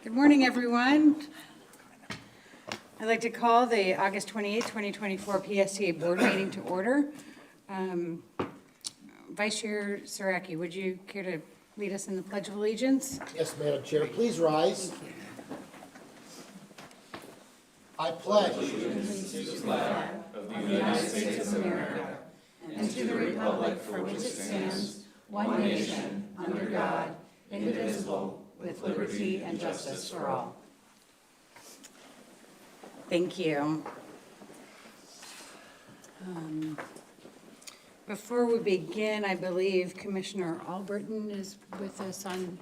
Good morning, everyone. I'd like to call the August 28th, 2024 PSTA Board meeting to order. Vice Chair Saraki, would you care to lead us in the Pledge of Allegiance? Yes, Madam Chair, please rise. I pledge And to the republic for which it stands, one nation, under God, indivisible, with liberty and justice for all. Thank you. Before we begin, I believe Commissioner Albritton is with us on.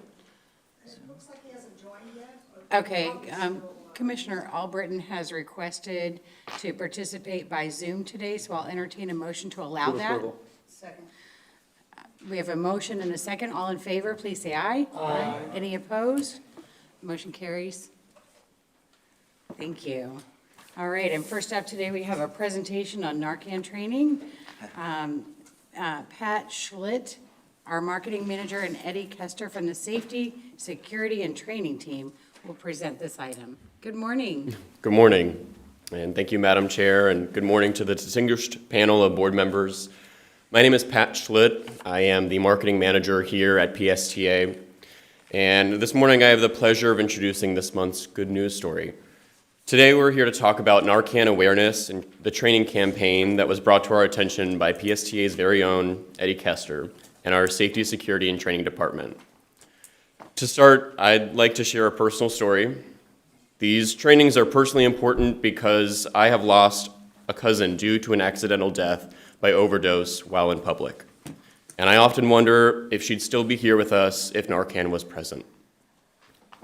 It looks like he hasn't joined yet. Okay, Commissioner Albritton has requested to participate by Zoom today, so I'll entertain a motion to allow that. Second. We have a motion and a second. All in favor, please say aye. Aye. Any opposed? Motion carries. Thank you. All right, and first up today, we have a presentation on Narcan training. Pat Schlitt, our marketing manager, and Eddie Kester from the Safety, Security, and Training team will present this item. Good morning. Good morning, and thank you, Madam Chair, and good morning to the distinguished panel of board members. My name is Pat Schlitt. I am the marketing manager here at PSTA, and this morning I have the pleasure of introducing this month's good news story. Today we're here to talk about Narcan awareness and the training campaign that was brought to our attention by PSTA's very own Eddie Kester and our Safety, Security, and Training Department. To start, I'd like to share a personal story. These trainings are personally important because I have lost a cousin due to an accidental death by overdose while in public. And I often wonder if she'd still be here with us if Narcan was present.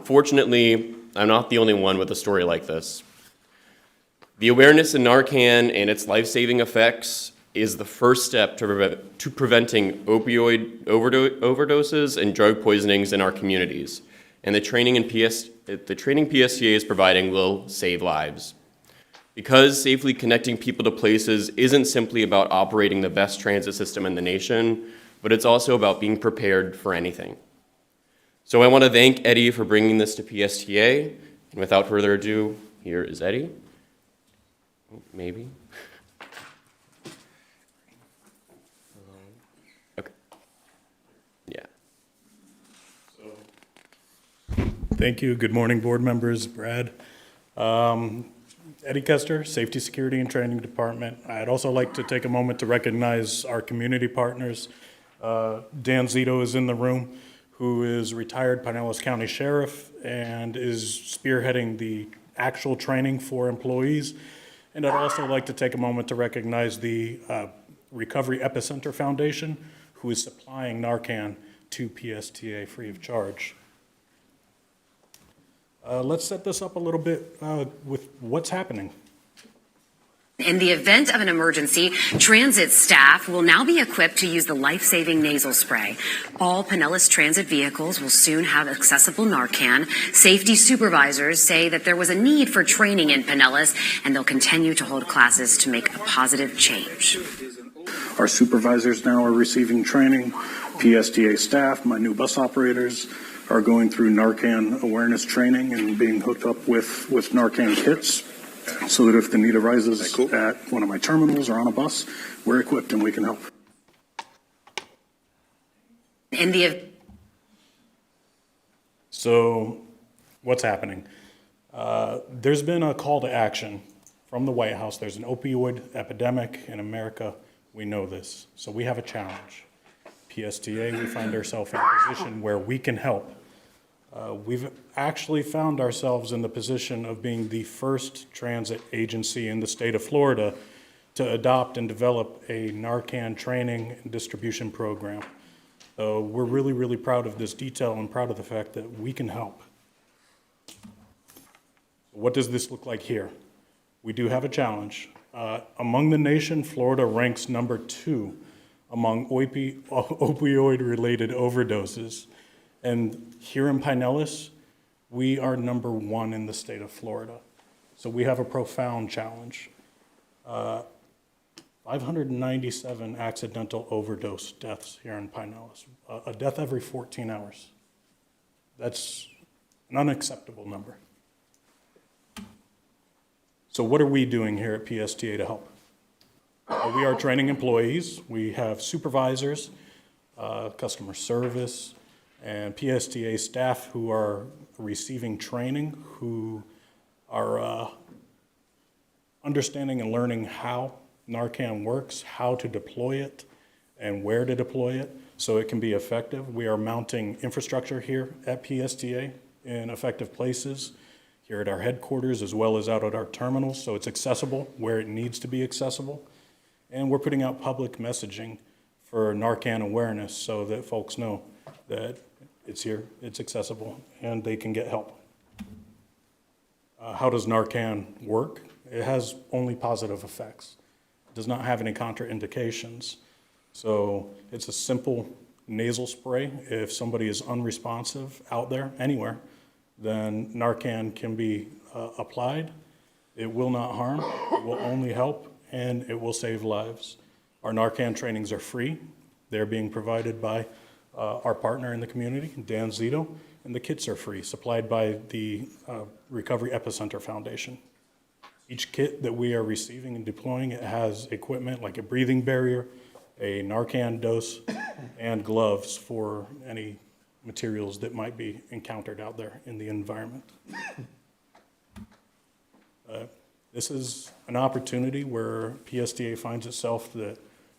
Fortunately, I'm not the only one with a story like this. The awareness in Narcan and its life-saving effects is the first step to preventing opioid overdoses and drug poisonings in our communities. And the training PSTA is providing will save lives. Because safely connecting people to places isn't simply about operating the best transit system in the nation, but it's also about being prepared for anything. So I want to thank Eddie for bringing this to PSTA, and without further ado, here is Eddie. Maybe. Okay. Yeah. Thank you. Good morning, board members. Brad. Eddie Kester, Safety, Security, and Training Department. I'd also like to take a moment to recognize our community partners. Dan Zito is in the room, who is retired Pinellas County Sheriff and is spearheading the actual training for employees. And I'd also like to take a moment to recognize the Recovery Epicenter Foundation, who is supplying Narcan to PSTA free of charge. Let's set this up a little bit with what's happening. In the event of an emergency, transit staff will now be equipped to use the life-saving nasal spray. All Pinellas transit vehicles will soon have accessible Narcan. Safety supervisors say that there was a need for training in Pinellas, and they'll continue to hold classes to make a positive change. Our supervisors now are receiving training. PSTA staff, my new bus operators, are going through Narcan awareness training and being hooked up with Narcan kits so that if the need arises at one of my terminals or on a bus, we're equipped and we can help. So what's happening? There's been a call to action from the White House. There's an opioid epidemic in America. We know this. So we have a challenge. PSTA, we find ourselves in a position where we can help. We've actually found ourselves in the position of being the first transit agency in the state of Florida to adopt and develop a Narcan training and distribution program. So we're really, really proud of this detail and proud of the fact that we can help. What does this look like here? We do have a challenge. Among the nation, Florida ranks number 2 among opioid-related overdoses. And here in Pinellas, we are number 1 in the state of Florida. So we have a profound challenge. 597 accidental overdose deaths here in Pinellas, a death every 14 hours. That's an unacceptable number. So what are we doing here at PSTA to help? We are training employees. We have supervisors, customer service, and PSTA staff who are receiving training, who are understanding and learning how Narcan works, how to deploy it, and where to deploy it so it can be effective. We are mounting infrastructure here at PSTA in effective places, here at our headquarters as well as out at our terminals, so it's accessible where it needs to be accessible. And we're putting out public messaging for Narcan awareness so that folks know that it's here, it's accessible, and they can get help. How does Narcan work? It has only positive effects. It does not have any contraindications. So it's a simple nasal spray. If somebody is unresponsive out there, anywhere, then Narcan can be applied. It will not harm, it will only help, and it will save lives. Our Narcan trainings are free. They're being provided by our partner in the community, Dan Zito, and the kits are free, supplied by the Recovery Epicenter Foundation. Each kit that we are receiving and deploying, it has equipment like a breathing barrier, a Narcan dose, and gloves for any materials that might be encountered out there in the environment. This is an opportunity where PSTA finds itself that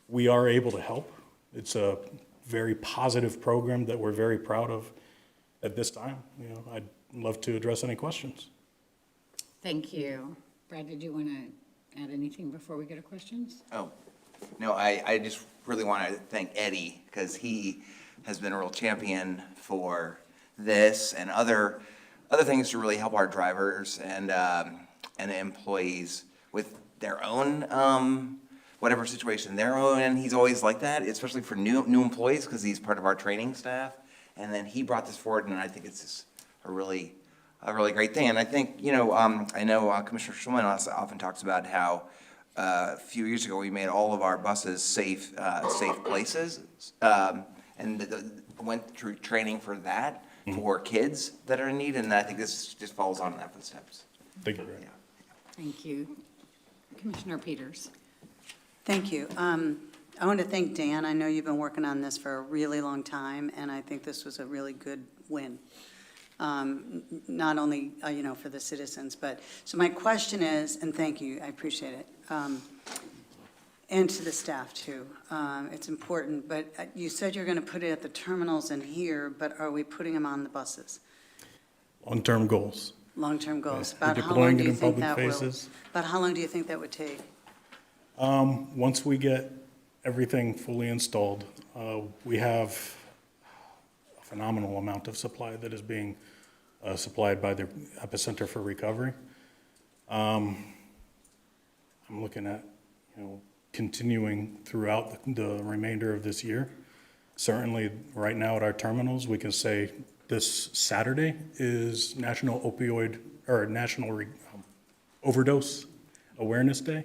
we are able to help. It's a very positive program that we're very proud of at this time. You know, I'd love to address any questions. Thank you. Brad, did you want to add anything before we go to questions? Oh, no, I just really want to thank Eddie because he has been a real champion for this and other things to really help our drivers and employees with their own whatever situation they're in. And he's always like that, especially for new employees because he's part of our training staff. And then he brought this forward, and I think it's just a really great thing. And I think, you know, I know Commissioner Schulman often talks about how a few years ago we made all of our buses safe places, and went through training for that for kids that are in need. And I think this just falls on that footsteps. Thank you, Brad. Yeah. Thank you. Commissioner Peters. Thank you. I want to thank Dan. I know you've been working on this for a really long time, and I think this was a really good win. Not only, you know, for the citizens, but, so my question is, and thank you, I appreciate it, and to the staff too. It's important, but you said you're going to put it at the terminals in here, but are we putting them on the buses? Long-term goals. Long-term goals. We're About how long deploying do it you in think public that will? faces. About how long do you think that would take? Once we get everything fully installed, we have a phenomenal amount of supply that is being supplied by the Epicenter for Recovery. I'm looking at, you know, continuing throughout the remainder of this year. Certainly, right now at our terminals, we can say this Saturday is National Overdose Awareness Day.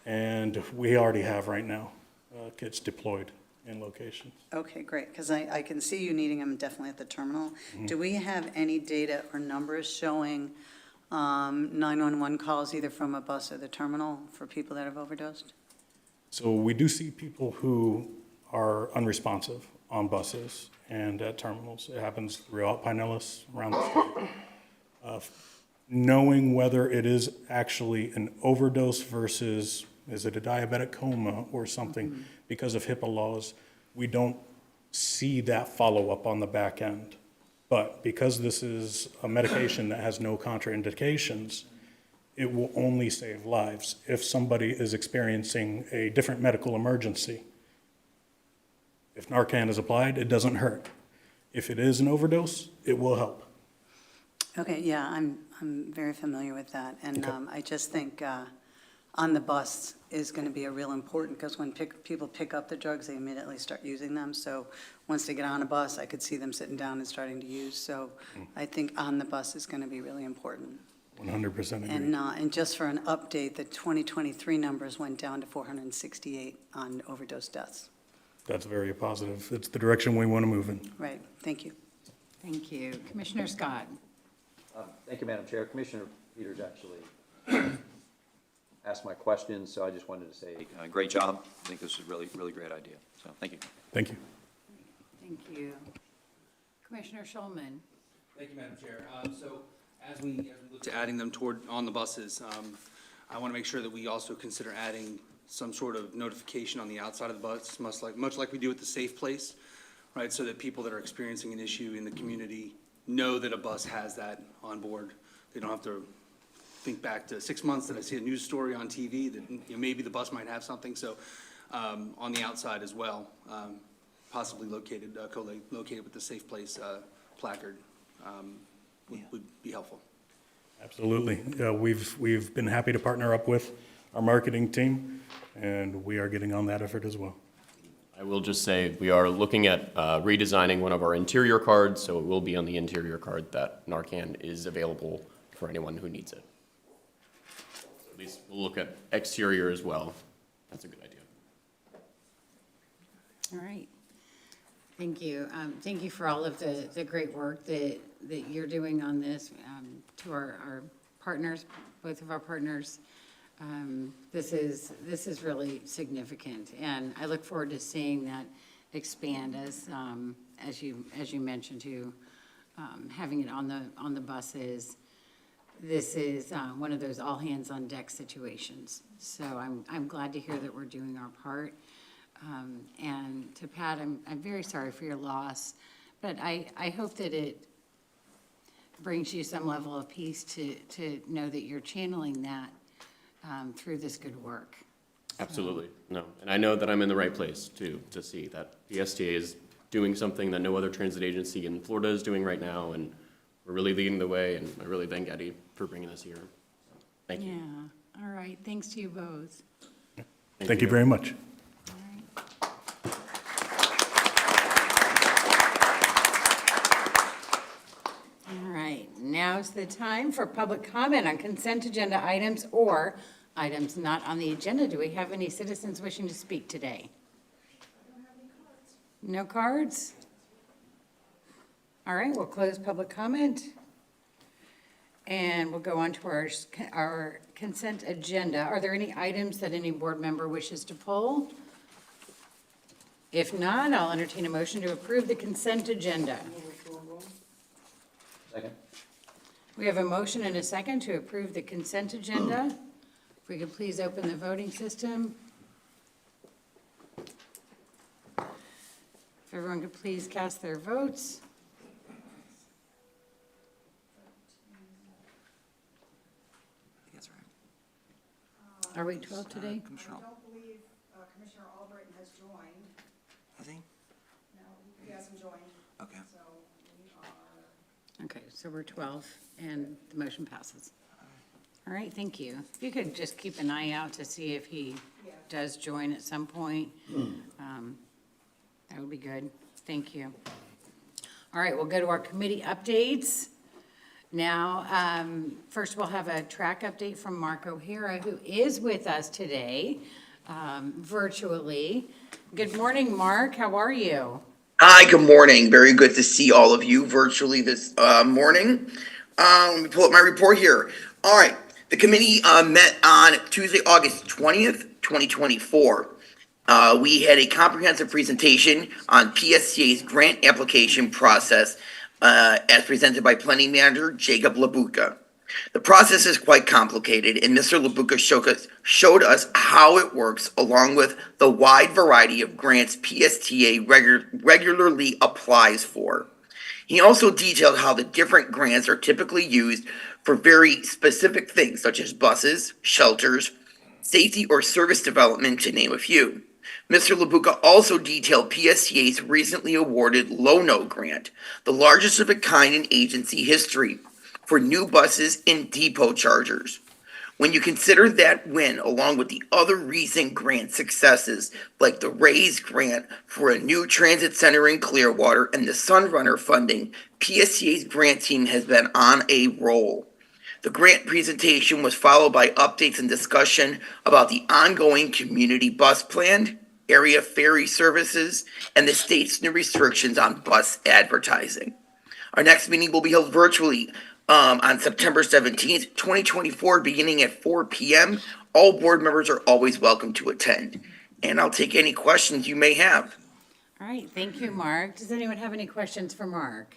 And we already have right now kits deployed in locations. Okay, great, because I can see you needing them definitely at the terminal. Do we have any data or numbers showing 911 calls either from a bus or the terminal for people that have overdosed? So we do see people who are unresponsive on buses and at terminals. It happens throughout Pinellas, around the state. Knowing whether it is actually an overdose versus is it a diabetic coma or something, because of HIPAA laws, we don't see that follow-up on the back end. But because this is a medication that has no contraindications, it will only save lives. If somebody is experiencing a different medical emergency, if Narcan is applied, it doesn't hurt. If it is an overdose, it will help. Okay, yeah, I'm very familiar with that. And Okay. I just think on the bus is going to be a real important, because when people pick up the drugs, they immediately start using them. So once they get on a bus, I could see them sitting down and starting to use. So I think on the bus is going to be really important. 100% agree. And just for an update, the 2023 numbers went down to 468 on overdose deaths. That's very positive. It's the direction we want to move in. Right, thank you. Thank you. Commissioner Scott? Thank you, Madam Chair. Commissioner Peters actually asked my questions, so I just wanted to say, great job. I think this is a really, really great idea. So, thank you. Thank you. Thank you. Commissioner Schulman? Thank you, Madam Chair. So as we look to adding them on the buses, I want to make sure that we also consider adding some sort of notification on the outside of the bus, much like we do with the Safe Place, right? So that people that are experiencing an issue in the community know that a bus has that on board. They don't have to think back to 6 months that I see a news story on TV that maybe the bus might have something. So on the outside as well, possibly co-located with the Safe Place placard would be helpful. Absolutely. We've been happy to partner up with our marketing team, and we are getting on that effort as well. I will just say, we are looking at redesigning one of our interior cards, so it will be on the interior card that Narcan is available for anyone who needs it. So at least we'll look at exterior as well. That's a good idea. All right. Thank you. Thank you for all of the great work that you're doing on this, to our partners, both of our partners. This is really significant, and I look forward to seeing that expand as you mentioned, to having it on the buses. This is one of those all hands on deck situations. So I'm glad to hear that we're doing our part. And to Pat, I'm very sorry for your loss, but I hope that it brings you some level of peace to know that you're channeling that through this good work. Absolutely. No, and I know that I'm in the right place too, to see that PSTA is doing something that no other transit agency in Florida is doing right now, and we're really leading the way, and I really thank Eddie for bringing this here. So, thank you. Yeah, all right, thanks to you both. Thank you very much. All right. All right, now's the time for public comment on consent agenda items or items not on the agenda. Do we have any citizens wishing to speak today? No cards? All right, we'll close public comment. And we'll go on to our consent agenda. Are there any items that any board member wishes to pull? If not, I'll entertain a motion to approve the consent agenda. Second. We have a motion and a second to approve the consent agenda. If we could please open the voting system. If everyone could please cast their votes. That's right. Are we 12 today? Commissioner, I don't believe Commissioner Albritton has joined. I think, No, he hasn't joined, okay. so we are, Okay, so we're 12, and the motion passes. All right, thank you. If you could just keep an eye out to see if he does join at some point, that would be good. Thank you. All right, we'll go to our committee updates. Now, first we'll have a track update from Mark O'Hara, who is with us today, virtually. Good morning, Mark. How are you? Hi, good morning. Very good to see all of you virtually this morning. Let me pull up my report here. All right. The committee met on Tuesday, August 20th, 2024. We had a comprehensive presentation on PSTA's grant application process as presented by Planning Manager Jacob Labuca. The process is quite complicated, and Mr. Labuca showed us how it works, along with the wide variety of grants PSTA regularly applies for. He also detailed how the different grants are typically used for very specific things, such as buses, shelters, safety or service development, to name a few. Mr. Labuca also detailed PSTA's recently awarded Low-No grant, the largest of its kind in agency history, for new buses and depot chargers. When you consider that win, along with the other recent grant successes, like the RAISE grant for a new transit center in Clearwater and the Sunrunner funding, PSTA's grant team has been on a roll. The grant presentation was followed by updates and discussion about the ongoing community bus plan, area ferry services, and the state's new restrictions on bus advertising. Our next meeting will be held virtually on September 17th, 2024, beginning at 4 p.m. All board members are always welcome to attend. And I'll take any questions you may have. All right, thank you, Mark. Does anyone have any questions for Mark?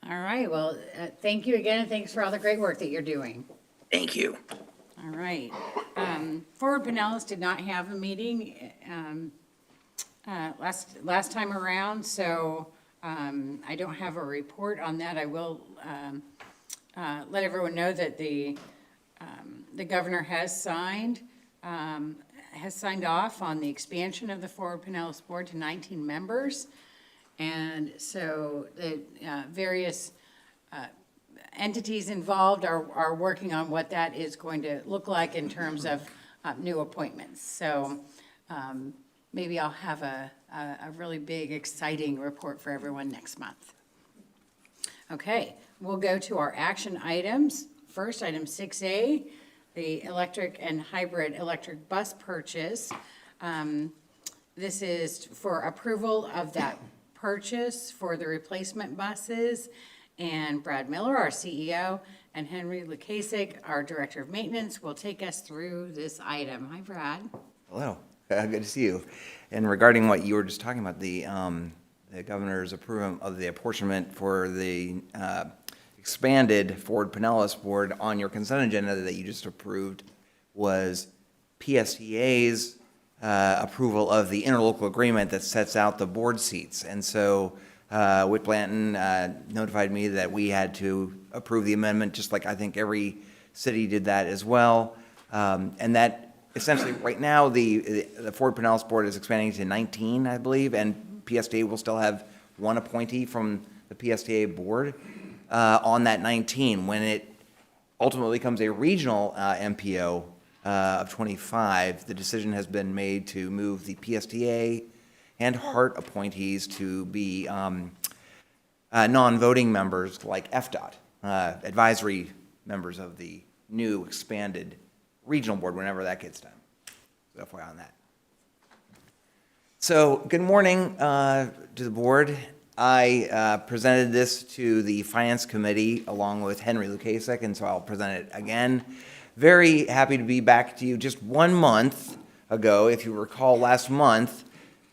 All right, well, thank you again, and thanks for all the great work that you're doing. Thank you. All right. Forward Pinellas did not have a meeting last time around, so I don't have a report on that. I will let everyone know that the governor has signed off on the expansion of the Forward Pinellas Board to 19 members. And so the various entities involved are working on what that is going to look like in terms of new appointments. So maybe I'll have a really big, exciting report for everyone next month. Okay, we'll go to our action items. First, item 6A, the electric and hybrid electric bus purchase. This is for approval of that purchase for the replacement buses. And Brad Miller, our CEO, and Henry Lukasik, our Director of Maintenance, will take us through this item. Hi, Brad. Hello, good to see you. And regarding what you were just talking about, the governor's approval of the apportionment for the expanded Forward Pinellas Board on your consent agenda that you just approved was PSTA's approval of the interlocal agreement that sets out the board seats. And so Whit Blanton notified me that we had to approve the amendment, just like I think every city did that as well. And that essentially, right now, the Forward Pinellas Board is expanding to 19, I believe, and PSTA will still have one appointee from the PSTA board on that 19. When it ultimately becomes a regional MPO of 25, the decision has been made to move the PSTA and HART appointees to be non-voting members like FDOT, advisory members of the new expanded regional board whenever that gets done. So FYI on that. So good morning to the board. I presented this to the Finance Committee along with Henry Lukasik, and so I'll present it again. Very happy to be back to you. Just 1 month ago, if you recall, last month,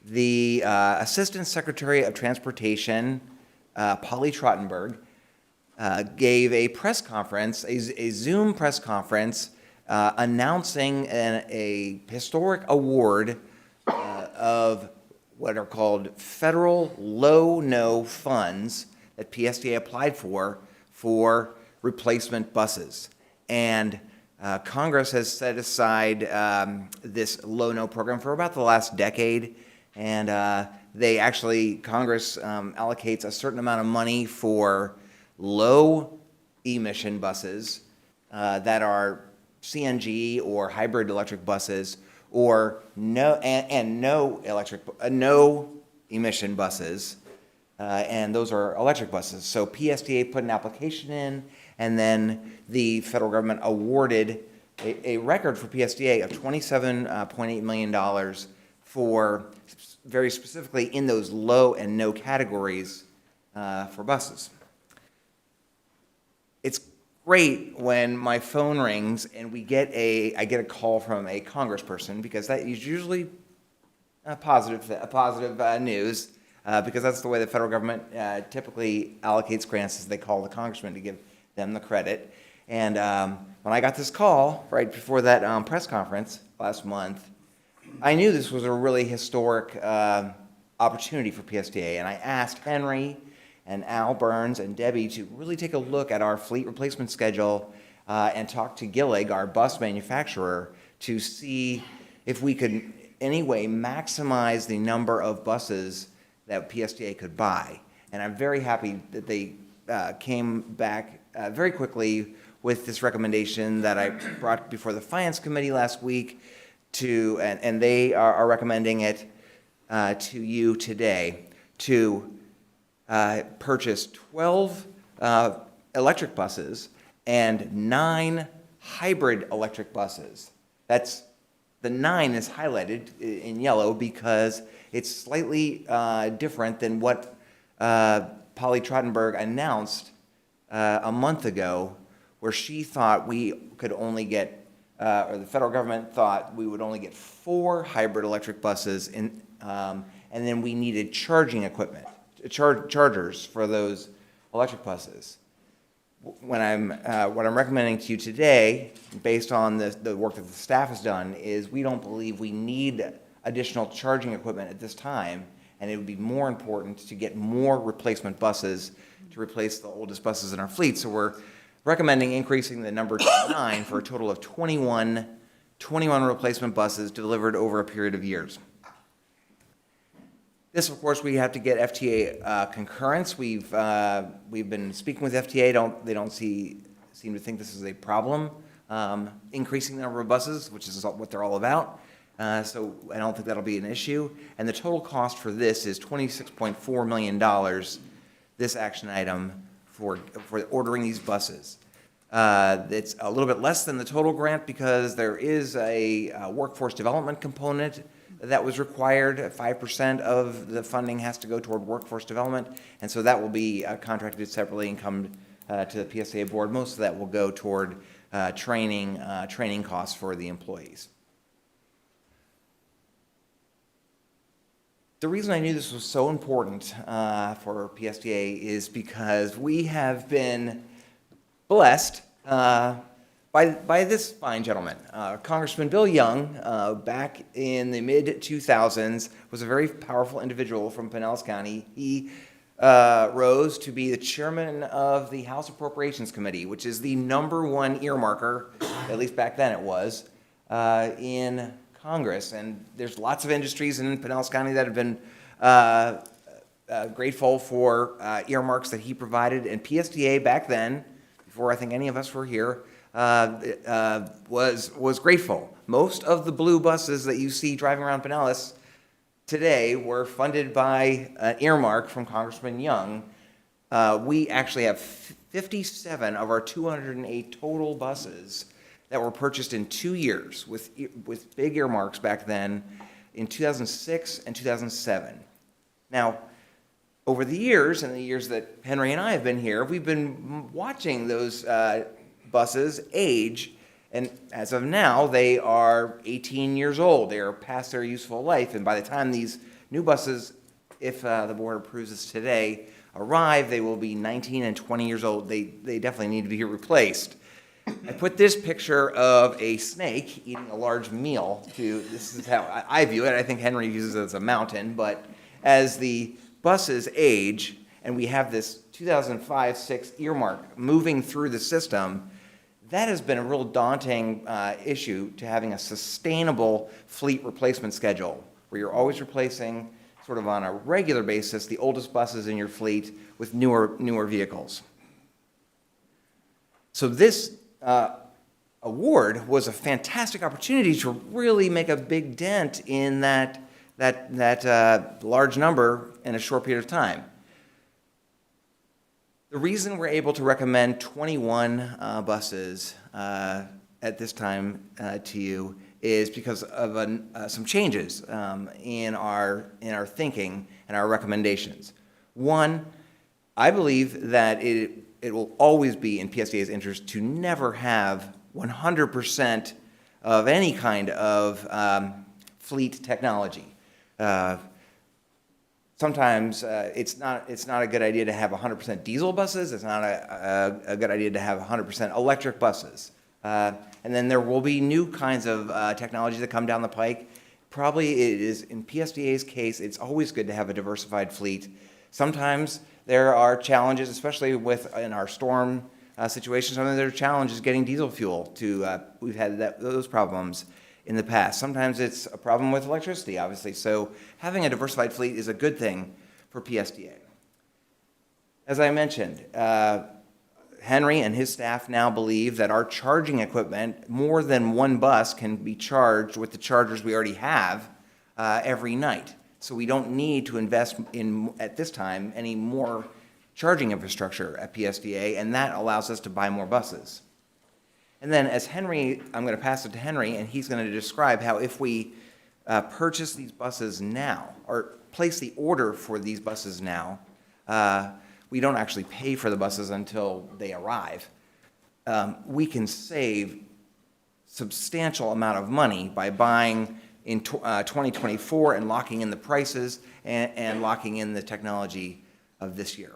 the Assistant Secretary of Transportation, Polly Trottenberg, gave a press conference, a Zoom press conference, announcing a historic award of what are called federal low-no funds that PSTA applied for replacement buses. And Congress has set aside this low-no program for about the last decade. And Congress allocates a certain amount of money for low emission buses that are CNG or hybrid electric buses, or no emission buses, and those are electric buses. So PSTA put an application in, and then the federal government awarded a record for PSTA of $27.8 million for very specifically in those low and no categories for buses. It's great when my phone rings and I get a call from a congressperson, because that is usually positive news, because that's the way the federal government typically allocates grants, is they call the congressman to give them the credit. And when I got this call right before that press conference last month, I knew this was a really historic opportunity for PSTA, and I asked Henry and Al Burns and Debbie to really take a look at our fleet replacement schedule and talk to Gillig, our bus manufacturer, to see if we could anyway maximize the number of buses that PSTA could buy. And I'm very happy that they came back very quickly with this recommendation that I brought before the Finance Committee last week, and they are recommending it to you today to purchase 12 electric buses and 9 hybrid electric buses. The 9 is highlighted in yellow because it's slightly different than what Polly Trottenberg announced a month ago, where she thought we could only get, or the federal government thought we would only get 4 hybrid electric buses, and then we needed charging equipment, chargers for those electric buses. What I'm recommending to you today, based on the work that the staff has done, is we don't believe we need additional charging equipment at this time, and it would be more important to get more replacement buses to replace the oldest buses in our fleet. So we're recommending increasing the number to 9 for a total of 21 replacement buses delivered over a period of years. This, of course, we have to get FTA concurrence. We've been speaking with FTA. They don't seem to think this is a problem, increasing the number of buses, which is what they're all about. So I don't think that'll be an issue. And the total cost for this is $26.4 million, this action item, for ordering these buses. It's a little bit less than the total grant because there is a workforce development component that was required. 5% of the funding has to go toward workforce development, and so that will be contracted separately and come to the PSTA board. Most of that will go toward training costs for the employees. The reason I knew this was so important for PSTA is because we have been blessed by this fine gentleman. Congressman Bill Young, back in the mid-2000s, was a very powerful individual from Pinellas County. He rose to be the chairman of the House Appropriations Committee, which is the #1 earmarker, at least back then it was, in Congress. And there's lots of industries in Pinellas County that have been grateful for earmarks that he provided. And PSTA back then, before I think any of us were here, was grateful. Most of the blue buses that you see driving around Pinellas today were funded by an earmark from Congressman Young. We actually have 57 of our 208 total buses that were purchased in 2 years with big earmarks back then, in 2006 and 2007. Now, over the years, and the years that Henry and I have been here, we've been watching those buses age, and as of now, they are 18 years old. They are past their useful life, and by the time these new buses, if the board approves this today, arrive, they will be 19 and 20 years old. They definitely need to be replaced. I put this picture of a snake eating a large meal this is how I view it. I think Henry views it as a mountain, but as the buses age, and we have this 2005-06 earmark moving through the system, that has been a real daunting issue to having a sustainable fleet replacement schedule, where you're always replacing, sort of on a regular basis, the oldest buses in your fleet with newer vehicles. So this award was a fantastic opportunity to really make a big dent in that large number in a short period of time. The reason we're able to recommend 21 buses at this time to you is because of some changes in our thinking and our recommendations. One, I believe that it will always be in PSTA's interest to never have 100% of any kind of fleet technology. Sometimes it's not a good idea to have 100% diesel buses. It's not a good idea to have 100% electric buses. And then there will be new kinds of technology that come down the pike. Probably it is, in PSTA's case, it's always good to have a diversified fleet. Sometimes there are challenges, especially in our storm situations. Sometimes there are challenges getting diesel fuel we've had those problems in the past. Sometimes it's a problem with electricity, obviously. So having a diversified fleet is a good thing for PSTA. As I mentioned, Henry and his staff now believe that our charging equipment, more than one bus can be charged with the chargers we already have every night. So we don't need to invest in, at this time, any more charging infrastructure at PSTA, and that allows us to buy more buses. And then as Henry, I'm going to pass it to Henry, and he's going to describe how if we purchase these buses now, or place the order for these buses now, we don't actually pay for the buses until they arrive. We can save substantial amount of money by buying in 2024 and locking in the prices and locking in the technology of this year.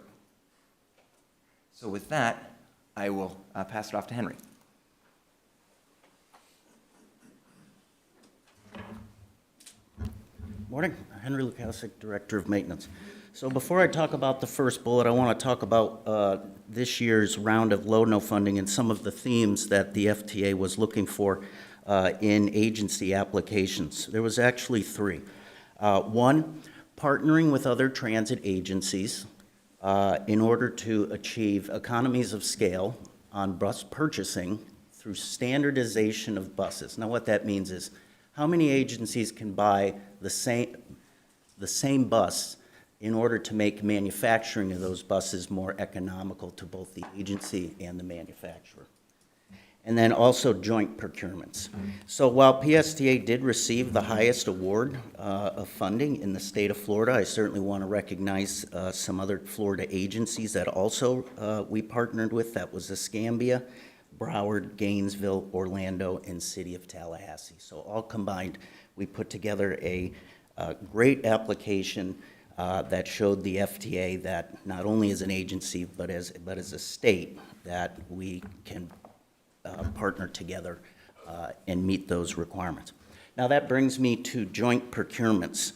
So with that, I will pass it off to Henry. Morning, Henry Lukasik, Director of Maintenance. So before I talk about the first bullet, I want to talk about this year's round of low-no funding and some of the themes that the FTA was looking for in agency applications. There was actually three. One, partnering with other transit agencies in order to achieve economies of scale on bus purchasing through standardization of buses. Now what that means is how many agencies can buy the same bus in order to make manufacturing of those buses more economical to both the agency and the manufacturer. And then also joint procurements. So while PSTA did receive the highest award of funding in the state of Florida, I certainly want to recognize some other Florida agencies that also we partnered with. That was Escambia, Broward, Gainesville, Orlando, and City of Tallahassee. So all combined, we put together a great application that showed the FTA that not only as an agency, but as a state, that we can partner together and meet those requirements. Now that brings me to joint procurements.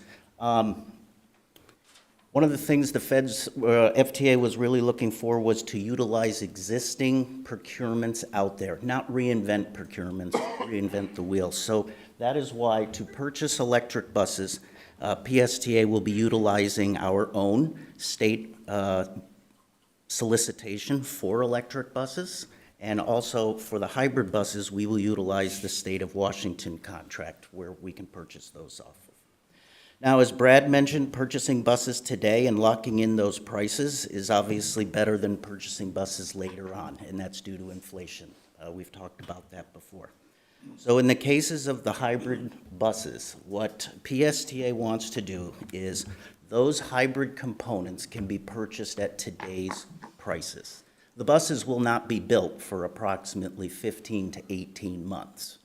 One of the things the FTA was really looking for was to utilize existing procurements out there, not reinvent procurements, reinvent the wheel. So that is why to purchase electric buses, PSTA will be utilizing our own state solicitation for electric buses, and also for the hybrid buses, we will utilize the state of Washington contract where we can purchase those off of. Now, as Brad mentioned, purchasing buses today and locking in those prices is obviously better than purchasing buses later on, and that's due to inflation. We've talked about that before. So in the cases of the hybrid buses, what PSTA wants to do is those hybrid components can be purchased at today's prices. The buses will not be built for approximately 15 to 18 months.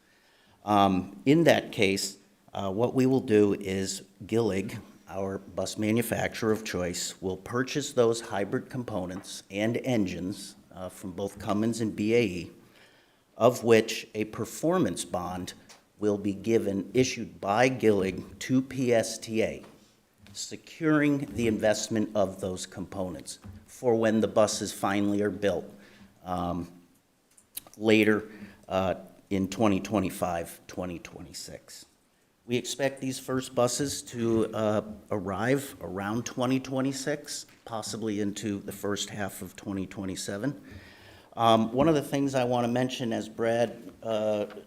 In that case, what we will do is Gillig, our bus manufacturer of choice, will purchase those hybrid components and engines from both Cummins and BAE, of which a performance bond will be issued by Gillig to PSTA, securing the investment of those components for when the buses finally are built later in 2025, 2026. We expect these first buses to arrive around 2026, possibly into the first half of 2027. One of the things I want to mention, as Brad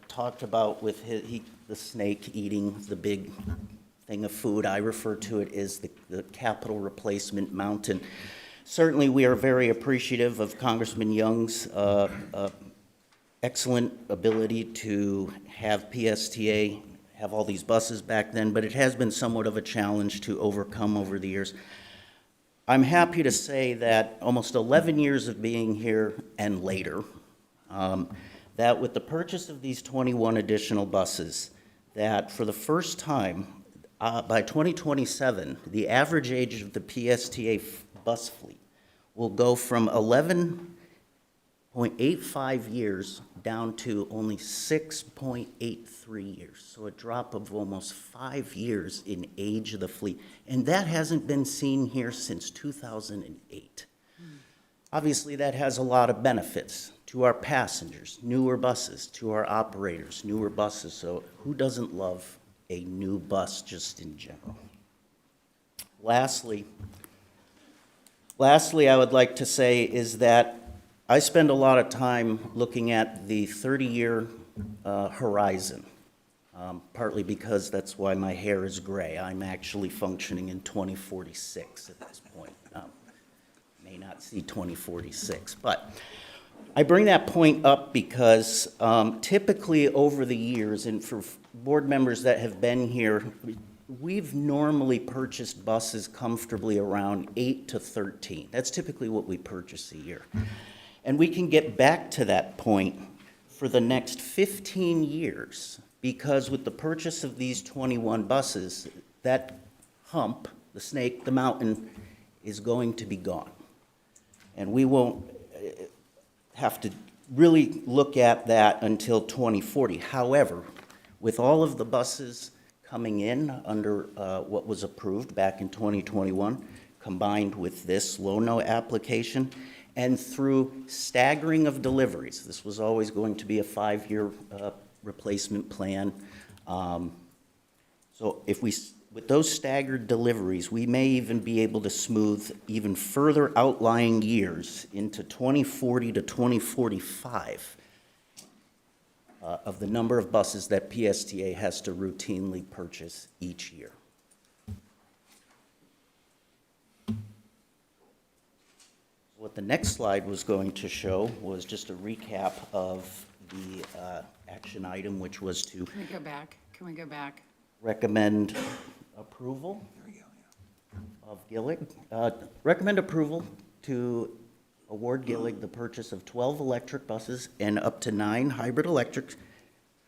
talked about with the snake eating the big thing of food, I refer to it as the capital replacement mountain. Certainly, we are very appreciative of Congressman Young's excellent ability to have PSTA have all these buses back then, but it has been somewhat of a challenge to overcome over the years. I'm happy to say that almost 11 years of being here and later, that with the purchase of these 21 additional buses, that for the first time, by 2027, the average age of the PSTA bus fleet will go from 11.85 years down to only 6.83 years. So a drop of almost 5 years in age of the fleet. And that hasn't been seen here since 2008. Obviously, that has a lot of benefits to our passengers, newer buses, to our operators, newer buses. So who doesn't love a new bus just in general? Lastly, I would like to say is that I spend a lot of time looking at the 30-year horizon, partly because that's why my hair is gray. I'm actually functioning in 2046 at this point. May not see 2046, but I bring that point up because typically over the years, and for board members that have been here we've normally purchased buses comfortably around 8 to 13. That's typically what we purchase a year. And we can get back to that point for the next 15 years, because with the purchase of these 21 buses, that hump, the snake, the mountain, is going to be gone. And we won't have to really look at that until 2040. However, with all of the buses coming in under what was approved back in 2021, combined with this low-no application, and through staggering of deliveries, this was always going to be a 5-year replacement plan. So if we, with those staggered deliveries, we may even be able to smooth even further outlying years into 2040 to 2045 of the number of buses that PSTA has to routinely purchase each year. What the next slide was going to show was just a recap of the action item, which was to Can we go back? Can we go back? recommend approval of Gillig. Recommend approval to award Gillig the purchase of 12 electric buses and up to 9 hybrid electrics,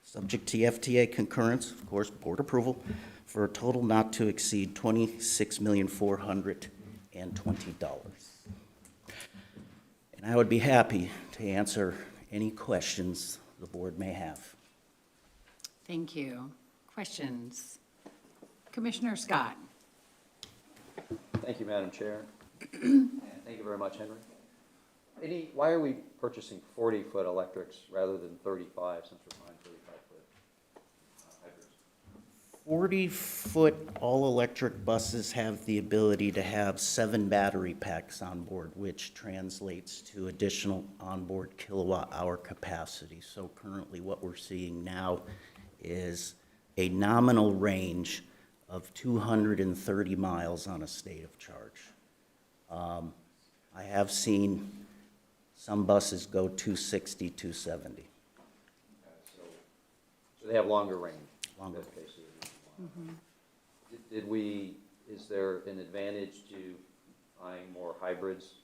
subject to FTA concurrence, of course, board approval, for a total not to exceed $26,420,000. And I would be happy to answer any questions the board may have. Thank you. Questions? Commissioner Scott? Thank you, Madam Chair. And thank you very much, Henry. Why are we purchasing 40-foot electrics rather than 35, since we're buying 35-foot hybrids? 40-foot all-electric buses have the ability to have 7 battery packs on board, which translates to additional onboard kilowatt-hour capacity. So currently what we're seeing now is a nominal range of 230 miles on a state of charge. I have seen some buses go 260, 270. So they have longer range. Longer. Basically. Is there an advantage to buying more hybrids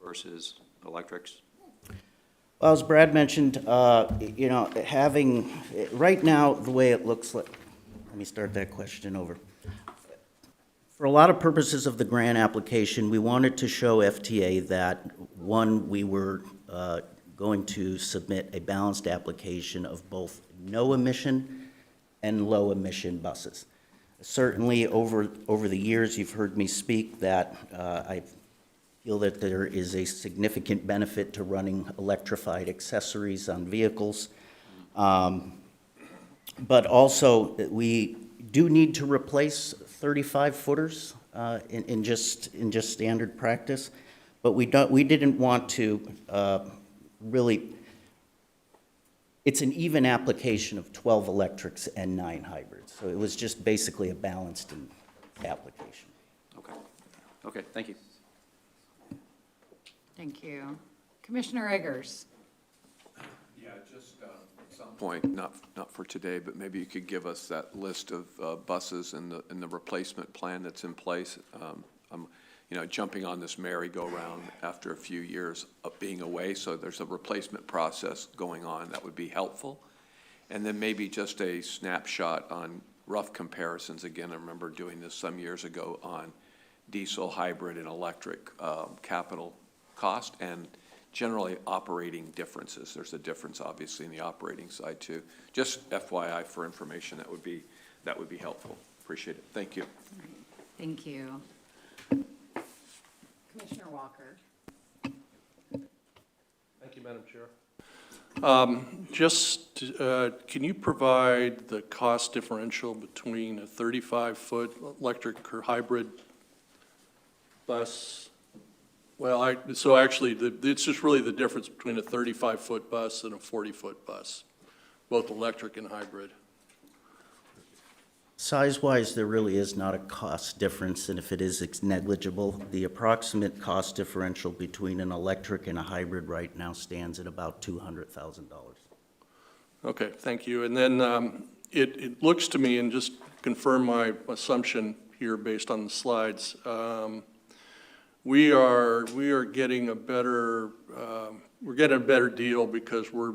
versus electrics? Well, as Brad mentioned, having, right now, the way it looks like, let me start that question over. For a lot of purposes of the grant application, we wanted to show FTA that, one, we were going to submit a balanced application of both no emission and low emission buses. Certainly, over the years, you've heard me speak that I feel that there is a significant benefit to running electrified accessories on vehicles. But also, we do need to replace 35-footers in just standard practice. But we didn't want to really, it's an even application of 12 electrics and 9 hybrids. So it was just basically a balanced application. Okay. Okay, thank you. Thank you. Commissioner Eggers? Yeah, just at some point, not for today, but maybe you could give us that list of buses and the replacement plan that's in place. I'm jumping on this merry-go-round after a few years of being away, so there's a replacement process going on that would be helpful. And then maybe just a snapshot on rough comparisons. Again, I remember doing this some years ago on diesel, hybrid, and electric capital cost and generally operating differences. There's a difference, obviously, in the operating side, too. Just FYI for information, that would be helpful. Appreciate it. Thank you. Thank you. Commissioner Walker? Thank you, Madam Chair. Can you provide the cost differential between a 35-foot electric or hybrid bus? Well, it's just really the difference between a 35-foot bus and a 40-foot bus, both electric and hybrid. Size-wise, there really is not a cost difference, and if it is, it's negligible. The approximate cost differential between an electric and a hybrid right now stands at about $200,000. Okay, thank you. And then it looks to me, and just confirm my assumption here based on the slides, we are getting a better, we're getting a better deal because we're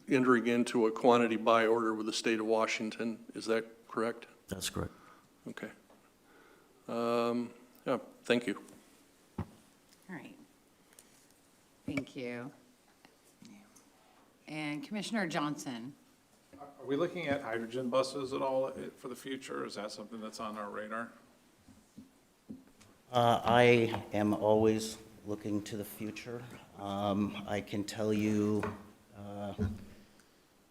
entering into a quantity buy order with the state of Washington. Is that correct? That's correct. Okay. Yeah, thank you. All right. Thank you. And Commissioner Johnson. Are we looking at hydrogen buses at all for the future? Is that something that's on our radar? I am always looking to the future. I can tell you,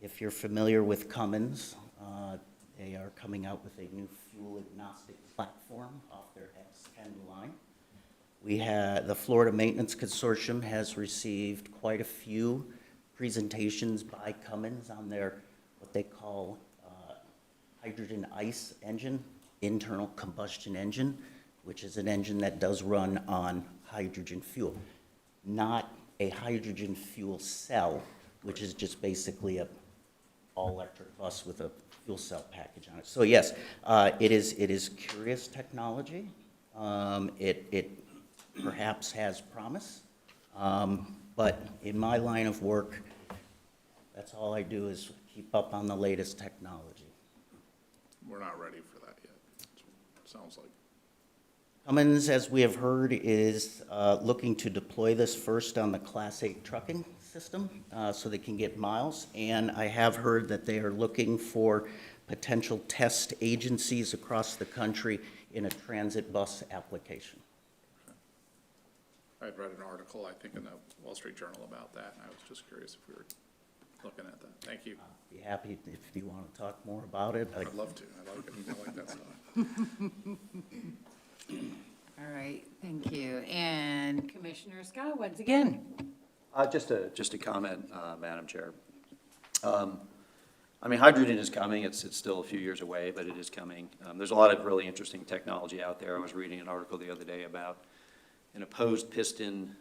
if you're familiar with Cummins, they are coming out with a new fuel-agnostic platform off their X10 line. The Florida Maintenance Consortium has received quite a few presentations by Cummins on their, what they call hydrogen ICE engine, internal combustion engine, which is an engine that does run on hydrogen fuel, not a hydrogen fuel cell, which is just basically a all-electric bus with a fuel cell package on it. So yes, it is curious technology. It perhaps has promise, but in my line of work, that's all I do is keep up on the latest technology. We're not ready for that yet, sounds like. Cummins, as we have heard, is looking to deploy this first on the Class 8 trucking system so they can get miles. And I have heard that they are looking for potential test agencies across the country in a transit bus application. I'd read an article, I think, in the Wall Street Journal about that, and I was just curious if we were looking at that. Thank you. Be happy if you want to talk more about it. I'd love to. I like that stuff. All right, thank you. And Commissioner Scott, once again. Just a comment, Madam Chair. I mean, hydrogen is coming. It's still a few years away, but it is coming. There's a lot of really interesting technology out there. I was reading an article the other day about an opposed piston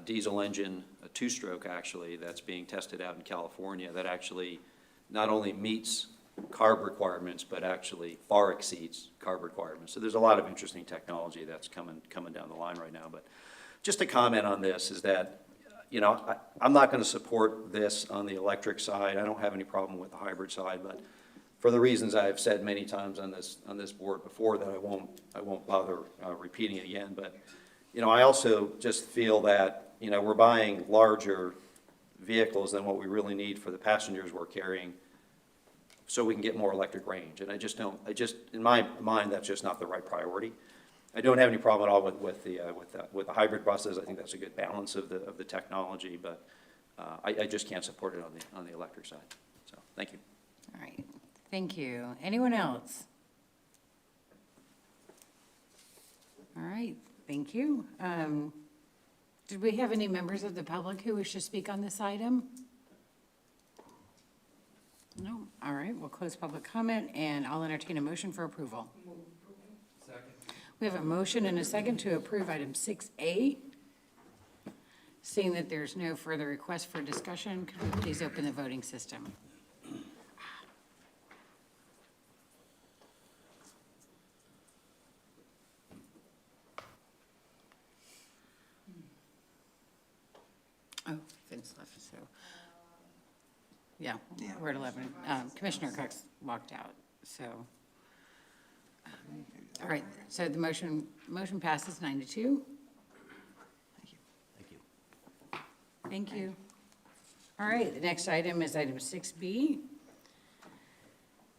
diesel engine, a two-stroke actually, that's being tested out in California that actually not only meets carb requirements, but actually far exceeds carb requirements. So there's a lot of interesting technology that's coming down the line right now. But just to comment on this is that, you know, I'm not going to support this on the electric side. I don't have any problem with the hybrid side, but for the reasons I've said many times on this board before that I won't bother repeating it again. But you know, I also just feel that, you know, we're buying larger vehicles than what we really need for the passengers we're carrying so we can get more electric range. And in my mind, that's just not the right priority. I don't have any problem at all with the hybrid buses. I think that's a good balance of the technology, but I just can't support it on the electric side. So, thank you. All right, thank you. Anyone else? All right, thank you. Did we have any members of the public who wish to speak on this item? No? All right, we'll close public comment, and I'll entertain a motion for approval. Second. We have a motion and a second to approve item 6A. Seeing that there's no further request for discussion, could we please open the voting system? Oh, Vince left, so, yeah, we're at 11. Commissioner Cox walked out, so. All right, so the motion passes 9-2. Thank you. Thank you. All right, the next item is item 6B.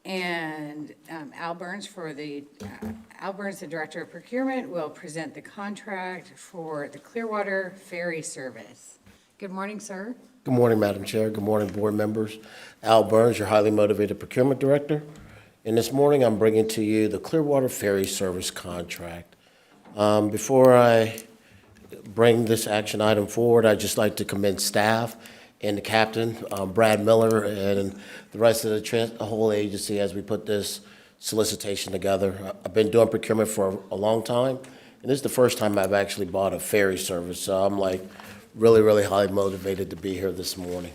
And Al Burns, the Director of Procurement, will present the contract for the Clearwater Ferry Service. Good morning, sir. Good morning, Madam Chair. Good morning, board members. Al Burns, your highly motivated procurement director. And this morning, I'm bringing to you the Clearwater Ferry Service contract. Before I bring this action item forward, I'd just like to commend staff and the captain, Brad Miller, and the rest of the whole agency as we put this solicitation together. I've been doing procurement for a long time, and this is the first time I've actually bought a ferry service, so I'm like really, really highly motivated to be here this morning.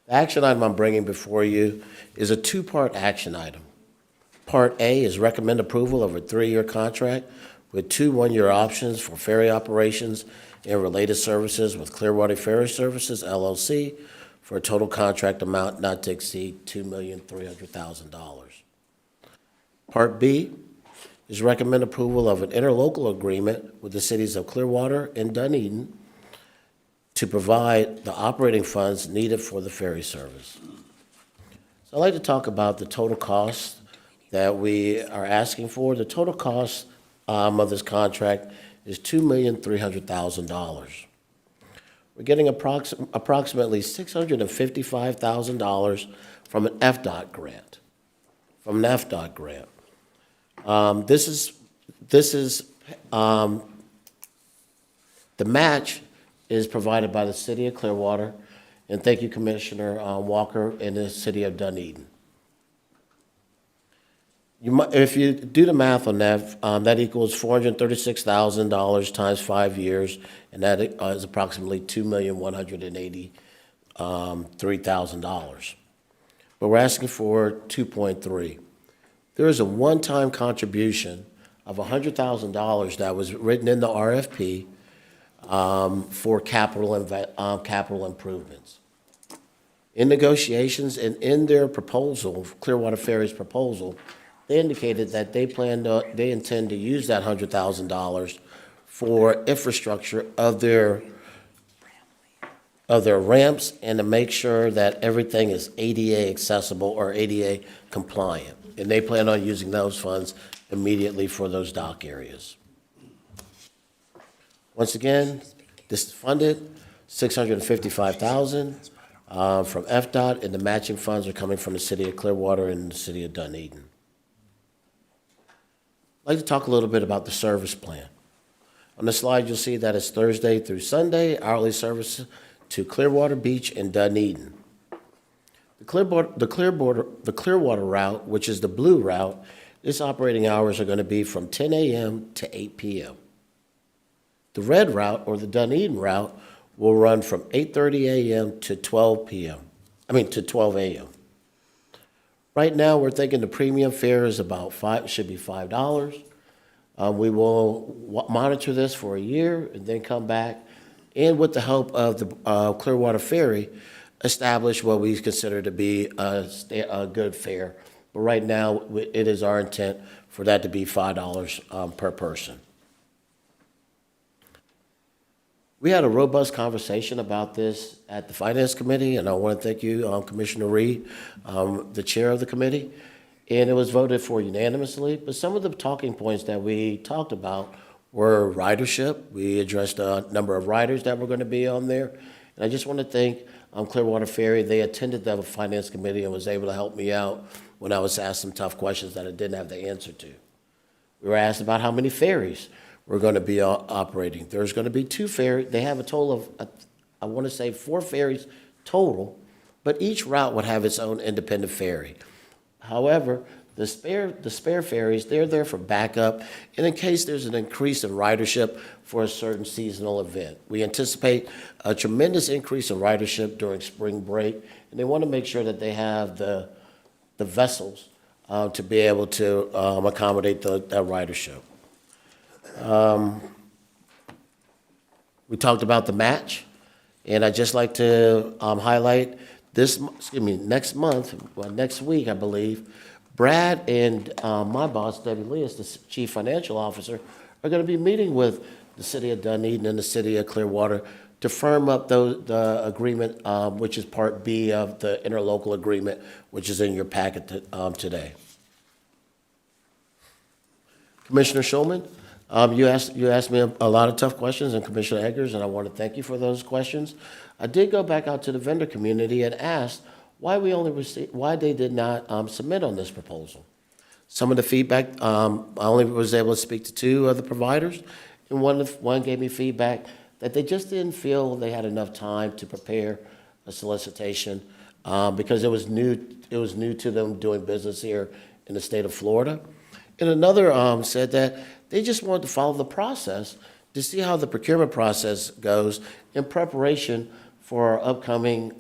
The action item I'm bringing before you is a two-part action item. Part A is recommend approval of a 3-year contract with 2 one-year options for ferry operations and related services with Clearwater Ferry Services, LLC, for a total contract amount not to exceed $2,300,000. Part B is recommend approval of an interlocal agreement with the cities of Clearwater and Dunedin to provide the operating funds needed for the ferry service. So I'd like to talk about the total cost that we are asking for. The total cost of this contract is $2,300,000. We're getting approximately $655,000 from an FDOT grant. The match is provided by the City of Clearwater, and thank you, Commissioner Walker, and the City of Dunedin. If you do the math on that, that equals $436,000 times 5 years, and that is approximately $2,183,000. But we're asking for 2.3. There is a one-time contribution of $100,000 that was written in the RFP for capital improvements. In negotiations and in their proposal, Clearwater Ferry's proposal, they indicated that they intend to use that $100,000 for infrastructure of their ramps and to make sure that everything is ADA accessible or ADA compliant. And they plan on using those funds immediately for those dock areas. Once again, this is funded, $655,000 from FDOT, and the matching funds are coming from the City of Clearwater and the City of Dunedin. I'd like to talk a little bit about the service plan. On the slide, you'll see that it's Thursday through Sunday, hourly service to Clearwater Beach and Dunedin. The Clearwater route, which is the blue route, its operating hours are going to be from 10 a.m. to 8 p.m. The red route, or the Dunedin route, will run from 8:30 a.m. to 12 a.m. Right now, we're thinking the premium fare is should be $5. We will monitor this for a year and then come back, and with the help of the Clearwater Ferry, establish what we consider to be a good fare. But right now, it is our intent for that to be $5 per person. We had a robust conversation about this at the Finance Committee, and I want to thank you, Commissioner Reed, the chair of the committee, and it was voted for unanimously. But some of the talking points that we talked about were ridership. We addressed a number of riders that were going to be on there, and I just want to thank Clearwater Ferry. They attended the Finance Committee and was able to help me out when I was asked some tough questions that I didn't have the answer to. We were asked about how many ferries we're going to be operating. There's going to be 2 ferries. They have a total of, I want to say 4 ferries total, but each route would have its own independent ferry. However, the spare ferries, they're there for backup and in case there's an increase in ridership for a certain seasonal event. We anticipate a tremendous increase in ridership during spring break, and they want to make sure that they have the vessels to be able to accommodate that ridership. We talked about the match, and I'd just like to highlight next week, I believe, Brad and my boss, Debbie Leas, the Chief Financial Officer, are going to be meeting with the City of Dunedin and the City of Clearwater to firm up the agreement, which is Part B of the interlocal agreement, which is in your packet today. Commissioner Schulman, you asked me a lot of tough questions, and Commissioner Eggers, and I want to thank you for those questions. I did go back out to the vendor community and asked why they did not submit on this proposal. Some of the feedback, I only was able to speak to 2 of the providers, and one gave me feedback that they just didn't feel they had enough time to prepare a solicitation because it was new to them doing business here in the state of Florida. And another said that they just wanted to follow the process to see how the procurement process goes in preparation for our upcoming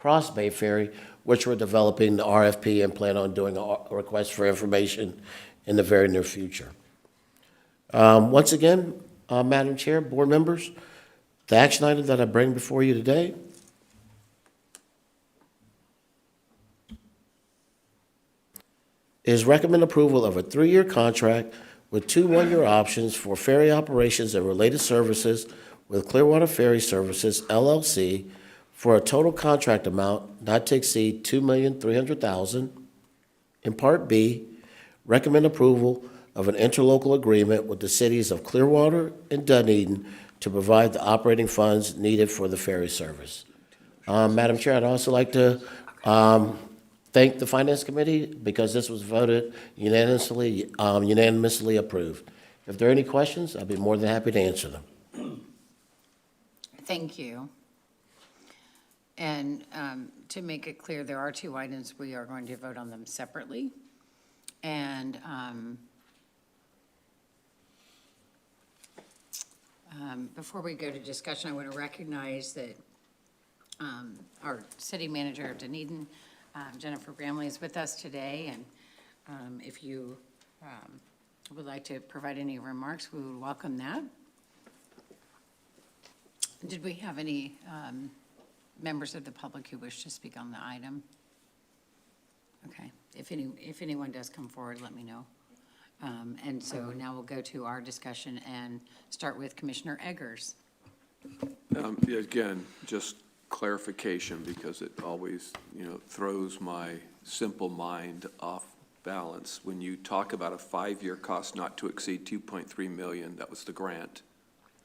Cross Bay Ferry, which we're developing the RFP and plan on doing a request for information in the very near future. Once again, Madam Chair, board members, the action item that I bring before you today is recommend approval of a 3-year contract with 2 one-year options for ferry operations and related services with Clearwater Ferry Services, LLC, for a total contract amount not to exceed $2,300,000. In Part B, recommend approval of an interlocal agreement with the cities of Clearwater and Dunedin to provide the operating funds needed for the ferry service. Madam Chair, I'd also like to thank the Finance Committee because this was voted unanimously approved. If there are any questions, I'd be more than happy to answer them. Thank you. And to make it clear, there are 2 items. We are going to vote on them separately. And before we go to discussion, I want to recognize that our city manager of Dunedin, Jennifer Bramley, is with us today. And if you would like to provide any remarks, we would welcome that. Did we have any members of the public who wish to speak on the item? Okay, if anyone does come forward, let me know. And so now we'll go to our discussion and start with Commissioner Eggers. Again, just clarification, because it always, throws my simple mind off balance. When you talk about a 5-year cost not to exceed $2.3 million, that was the grant.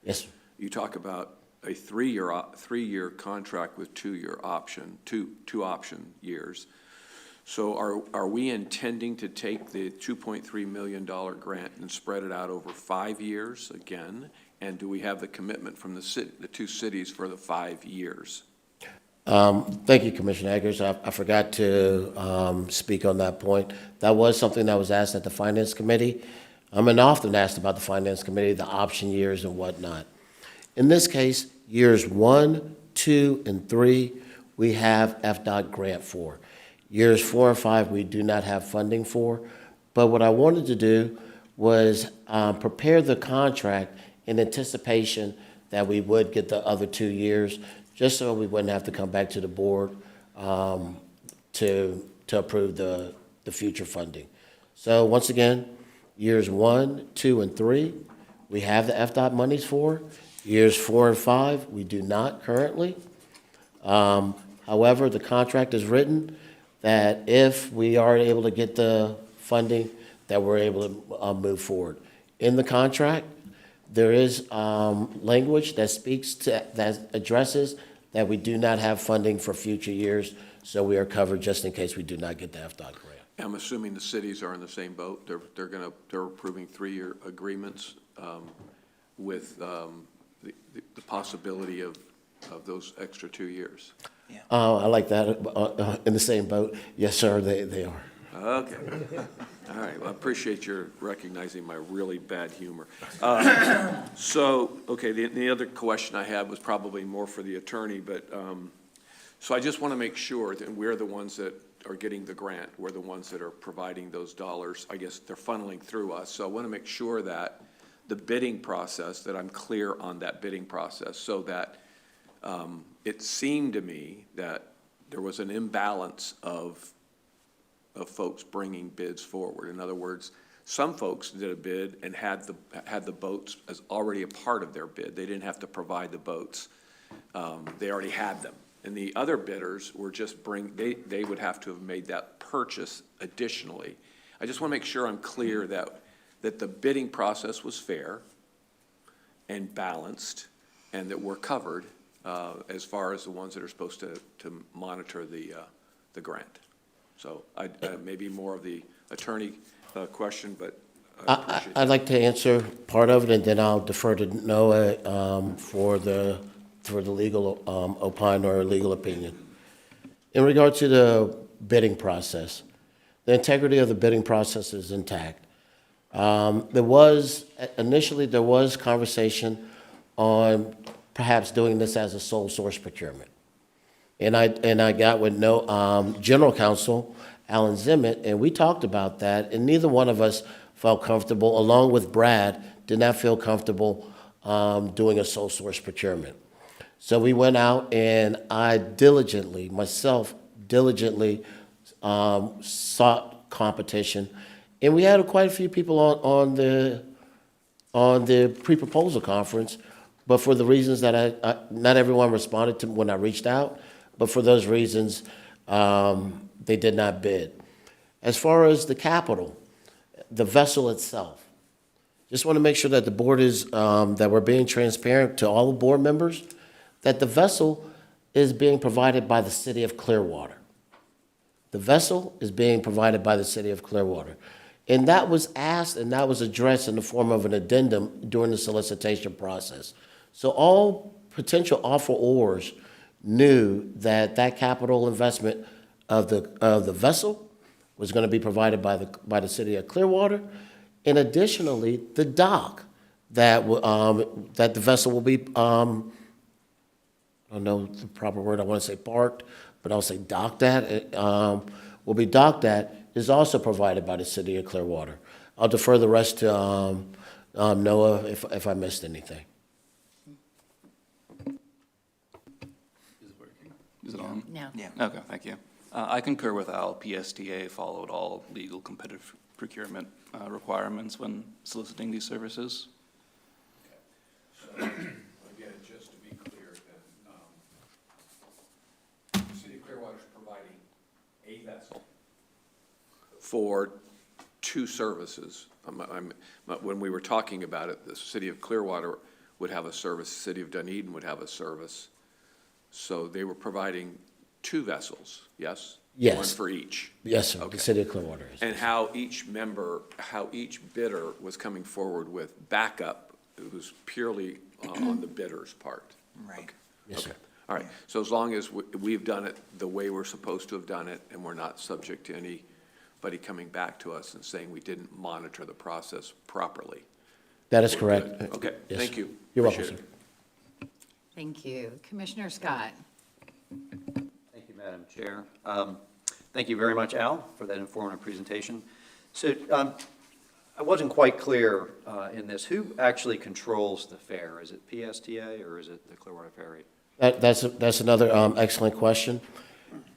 Yes, sir. You talk about a 3-year contract with 2-year option, two option years. So are we intending to take the $2.3 million grant and spread it out over 5 years again? And do we have the commitment from the 2 cities for the 5 years? Thank you, Commissioner Eggers. I forgot to speak on that point. That was something that was asked at the Finance Committee. And often asked about the Finance Committee, the option years and whatnot. In this case, years 1, 2, and 3, we have FDOT grant for. Years 4 and 5, we do not have funding for. But what I wanted to do was prepare the contract in anticipation that we would get the other 2 years, just so we wouldn't have to come back to the board to approve the future funding. So once again, years 1, 2, and 3, we have the FDOT monies for. Years 4 and 5, we do not currently. However, the contract is written that if we are able to get the funding, that we're able to move forward. In the contract, there is language that addresses that we do not have funding for future years, so we are covered just in case we do not get the FDOT grant. I'm assuming the cities are in the same boat. They're approving 3-year agreements with the possibility of those extra 2 years. I like that, in the same boat. Yes, sir, they are. Okay. All right. Well, I appreciate your recognizing my really bad humor. So, okay, the other question I had was probably more for the attorney, but so I just want to make sure that we're the ones that are getting the grant. We're the ones that are providing those dollars. I guess they're funneling through us. So I want to make sure that the bidding process, that I'm clear on that bidding process, so that it seemed to me that there was an imbalance of folks bringing bids forward. In other words, some folks did a bid and had the boats as already a part of their bid. They didn't have to provide the boats. They already had them. And the other bidders were just they would have to have made that purchase additionally. I just want to make sure I'm clear that the bidding process was fair and balanced, and that we're covered as far as the ones that are supposed to monitor the grant. So maybe more of the attorney question, but I appreciate that. I'd like to answer part of it, and then I'll defer to Noah for the legal opine or legal opinion. In regard to the bidding process, the integrity of the bidding process is intact. Initially there was conversation on perhaps doing this as a sole source procurement. And I got with General Counsel Alan Zimmett, and we talked about that, and neither one of us felt comfortable, along with Brad, did not feel comfortable doing a sole source procurement. So we went out and I myself diligently sought competition. And we had quite a few people on the pre-proposal conference, but for the reasons that not everyone responded to when I reached out, but for those reasons, they did not bid. As far as the capital, the vessel itself, just want to make sure that the board is, that we're being transparent to all the board members, that the vessel is being provided by the city of Clearwater. The vessel is being provided by the city of Clearwater. And that was asked and that was addressed in the form of an addendum during the solicitation process. So all potential offerors knew that that capital investment of the vessel was going to be provided by the city of Clearwater. And additionally, the dock that the vessel will be, I don't know the proper word, I want to say parked, but I'll say docked at, will be docked at, is also provided by the city of Clearwater. I'll defer the rest to Noah if I missed anything. Is it working? Is it on? No. Yeah. Okay, thank you. I concur with Al. PSTA followed all legal competitive procurement requirements when soliciting these services. So, again, just to be clear, that the city of Clearwater is providing a vessel for two services. When we were talking about it, the city of Clearwater would have a service, the city of Dunedin would have a service. So they were providing two vessels, yes? Yes. One for each. Yes, sir, Okay. the city of Clearwater is. And how each bidder was coming forward with backup, it was purely on the bidder's part. Right. Yes, sir. Okay, all right. So as long as we've done it the way we're supposed to have done it, and we're not subject to anybody coming back to us and saying we didn't monitor the process properly. That is we're correct. good. Okay, Yes, thank sir. you. You're welcome, Appreciate sir. it. Thank you. Commissioner Scott. Thank you, Madam Chair. Thank you very much, Al, for that informative presentation. So I wasn't quite clear in this. Who actually controls the fair? Is it PSTA or is it the Clearwater Ferry? That's another excellent question.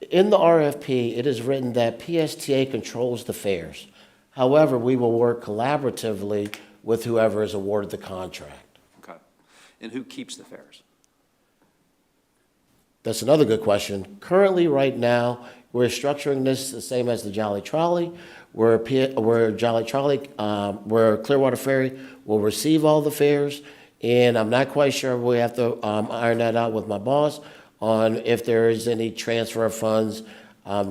In the RFP, it is written that PSTA controls the fairs. However, we will work collaboratively with whoever is awarded the contract. Okay. And who keeps the fairs? That's another good question. Currently, right now, we're structuring this the same as the Jolly Trolley, where Jolly Trolley, where Clearwater Ferry will receive all the fares. And I'm not quite sure, we have to iron that out with my boss on if there is any transfer of funds,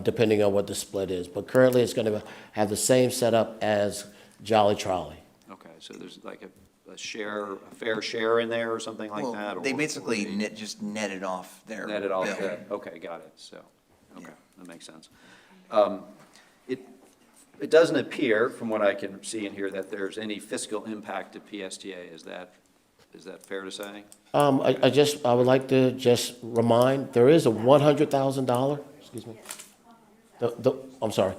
depending on what the split is. But currently, it's going to have the same setup as Jolly Trolley. Okay, so there's like a fair share in there or something like Well, that? Or they basically just netted off their Net it all, bill. good. Okay, got it, so, okay, that makes sense. It doesn't appear, from what I can see in here, that there's any fiscal impact to PSTA, is that fair to say? I would like to just remind, there is a $100,000, excuse me. I'm sorry.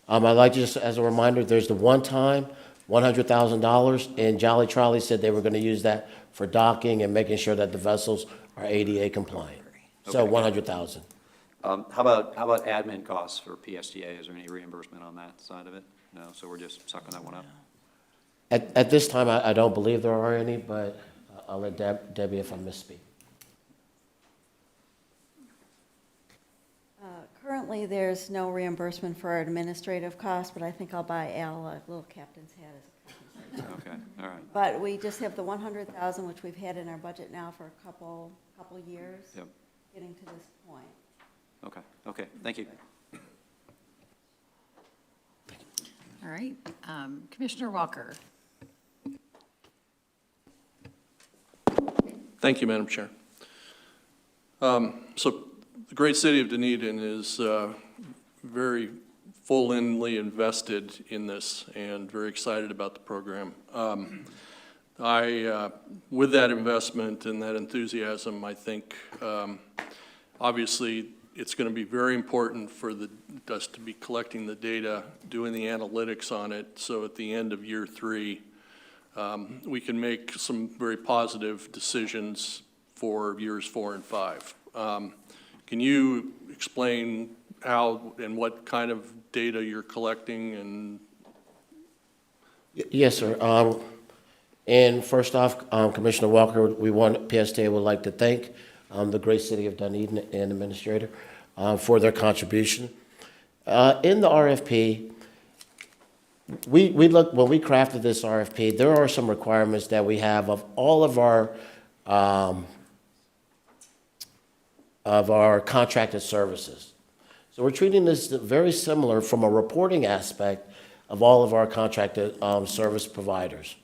I'd like to just, as a reminder, there's the one-time $100,000, and Jolly Trolley said they were going to use that for docking and making sure that the vessels are ADA compliant. So Okay. 100,000. How about admin costs for PSTA? Is there any reimbursement on that side of it? No, so we're just sucking that one up? At this time, I don't believe there are any, but I'll let Debbie if I misspeak. Currently, there's no reimbursement for our administrative costs, but I think I'll buy Al a little captain's hat as a compensation. Okay, all right. But we just have the 100,000, which we've had in our budget now for a couple years. Yep. Getting to this point. Okay, thank you. All right. Commissioner Walker. Thank you, Madam Chair. So the great city of Dunedin is very fully invested in this and very excited about the program. With that investment and that enthusiasm, I think Obviously, it's going to be very important for us to be collecting the data, doing the analytics on it, so at the end of year 3, we can make some very positive decisions for years 4 and 5. Can you explain how and what kind of data you're collecting and? Yes, sir. And first off, Commissioner Walker, PSTA would like to thank the great city of Dunedin and administrator for their contribution. In the RFP, when we crafted this RFP, there are some requirements that we have of all of our contracted services. So we're treating this very similar from a reporting aspect of all of our contracted service providers.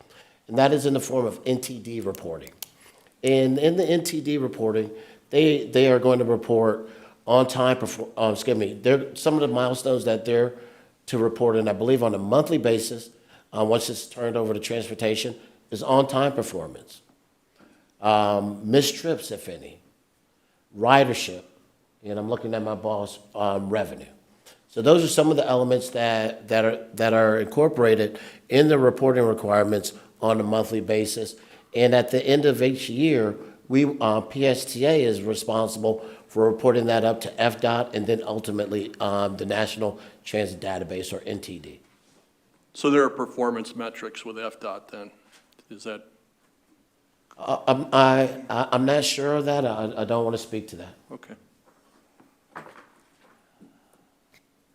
And that is in the form of NTD reporting. And in the NTD reporting, they are going to report on time, some of the milestones that they're to report, and I believe on a monthly basis, once it's turned over to transportation, is on-time performance, missed trips, if any, ridership, and I'm looking at my boss, revenue. So those are some of the elements that are incorporated in the reporting requirements on a monthly basis. And at the end of each year, PSTA is responsible for reporting that up to FDOT and then ultimately the National Transit Database, or NTD. So there are performance metrics with FDOT then? Is that? I'm not sure of that. I don't want to speak to that. Okay.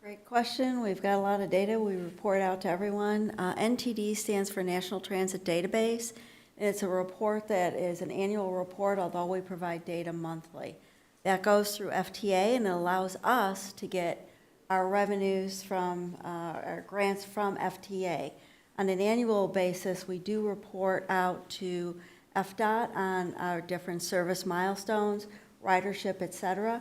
Great question. We've got a lot of data we report out to everyone. NTD stands for National Transit Database. It's a report that is an annual report, although we provide data monthly. That goes through FTA, and it allows us to get our revenues from, our grants from FTA. On an annual basis, we do report out to FDOT on our different service milestones, ridership, et cetera.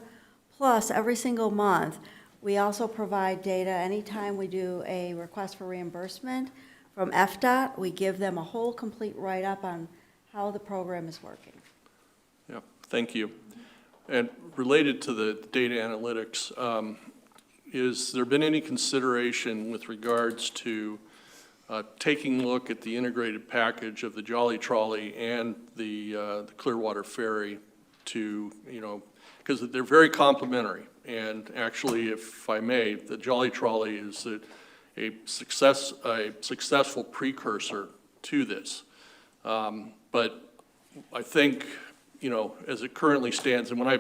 Plus, every single month, we also provide data anytime we do a request for reimbursement from FDOT. We give them a whole complete write-up on how the program is working. Yeah, thank you. And related to the data analytics, is there been any consideration with regards to taking a look at the integrated package of the Jolly Trolley and the Clearwater Ferry to, because they're very complementary. And actually, if I may, the Jolly Trolley is a successful precursor to this. But I think, as it currently stands, and when I,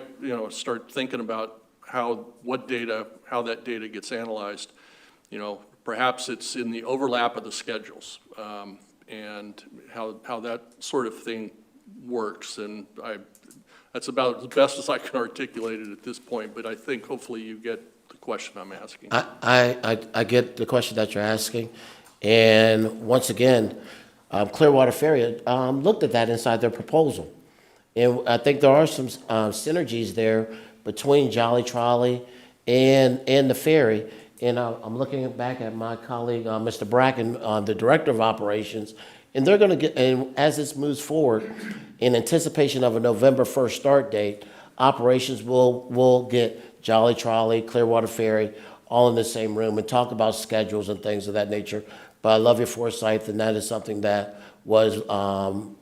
start thinking about how that data gets analyzed, perhaps it's in the overlap of the schedules, and how that sort of thing works. And that's about as best as I can articulate it at this point, but I think hopefully you get the question I'm asking. I get the question that you're asking. And once again, Clearwater Ferry looked at that inside their proposal. And I think there are some synergies there between Jolly Trolley and the ferry. And I'm looking back at my colleague, Mr. Bracken, the Director of Operations, and they're going to get, and as this moves forward, in anticipation of a November 1st start date, operations will get Jolly Trolley, Clearwater Ferry, all in the same room and talk about schedules and things of that nature. But I love your foresight, and that is something that was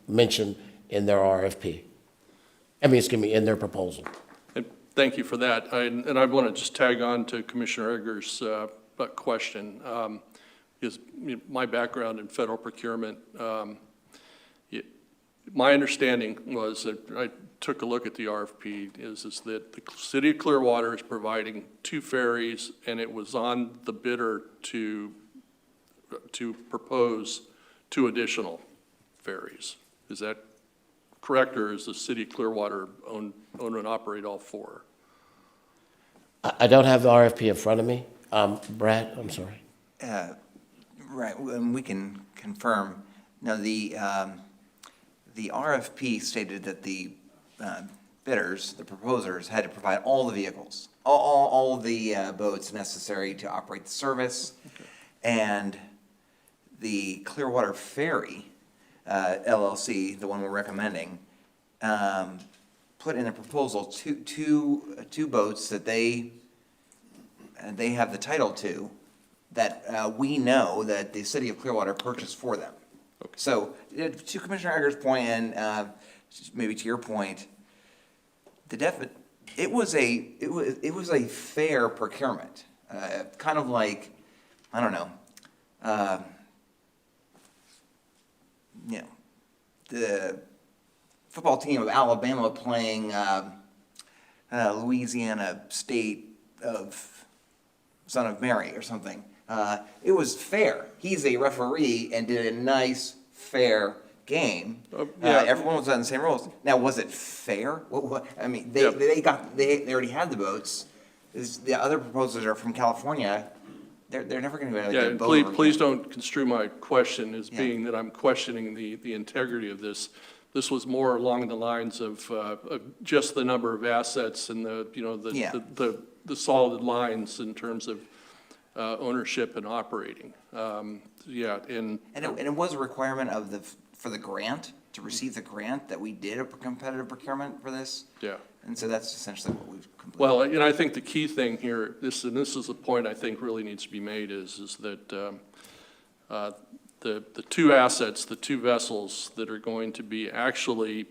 mentioned in their RFP. In their proposal. And thank you for that. And I want to just tag on to Commissioner Egger's question. Is my background in federal procurement. My understanding was that I took a look at the RFP is that the city of Clearwater is providing 2 ferries, and it was on the bidder to propose 2 additional ferries. Is that correct, or is the city of Clearwater own and operate all 4? I don't have the RFP in front of me. Brad, I'm sorry. Right, and we can confirm. Now, the RFP stated that the bidders, the proposers, had to provide all the vehicles, all the boats necessary to operate the service. Okay. And the Clearwater Ferry, LLC, the one we're recommending, put in a proposal two boats that they have the title to, that we know that the city of Clearwater purchased for them. So, to Commissioner Egger's point, and maybe to your point, it was a fair procurement, kind of like, I don't know, the football team of Alabama playing Louisiana State of Son of Mary or something. It was fair. He's a referee and did a nice, fair game. Everyone was on the same rules. Now, was it fair? I mean, they already had the boats. The other proposals are from California. They're never going to be able to get a boat. Please don't construe my question as being that I'm questioning the integrity of this. This was more along the lines of just the number of assets and the solid lines in terms of ownership and operating. And it was a requirement for the grant, to receive the grant, that we did a competitive procurement for this. Yeah. And so that's essentially what we've completed. Well, and I think the key thing here, this is a point I think really needs to be made, is that the two assets, the two vessels that are going to be actually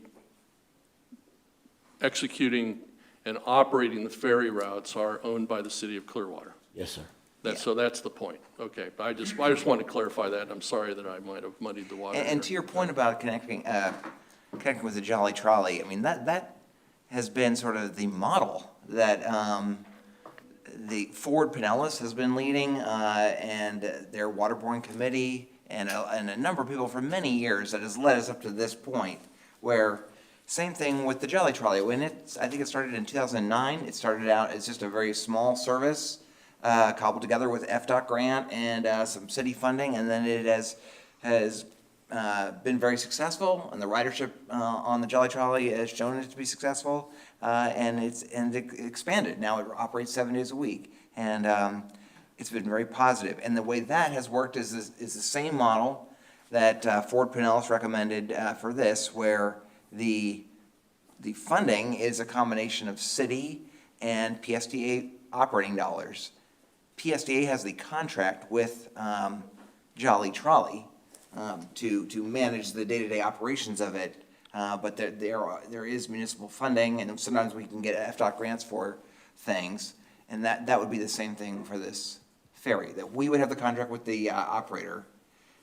executing and operating the ferry routes are owned by the city of Clearwater. Yes, sir. So that's the point. Okay, but I just want to clarify that. I'm sorry that I might have muddied the water. And to your point about connecting with the Jolly Trolley, I mean, that has been sort of the model that the Ford Pinellas has been leading, and their waterborne committee, and a number of people for many years, that has led us up to this point, where same thing with the Jolly Trolley. I think it started in 2009. It started out as just a very small service, cobbled together with FDOT grant and some city funding, and then it has been very successful, and the ridership on the Jolly Trolley has shown it to be successful, and it expanded. Now it operates 7 days a week, and it's been very positive. And the way that has worked is the same model that Ford Pinellas recommended for this, where the funding is a combination of city and PSTA operating dollars. PSTA has the contract with Jolly Trolley to manage the day-to-day operations of it, but there is municipal funding, and sometimes we can get FDOT grants for things, and that would be the same thing for this ferry, that we would have the contract with the operator.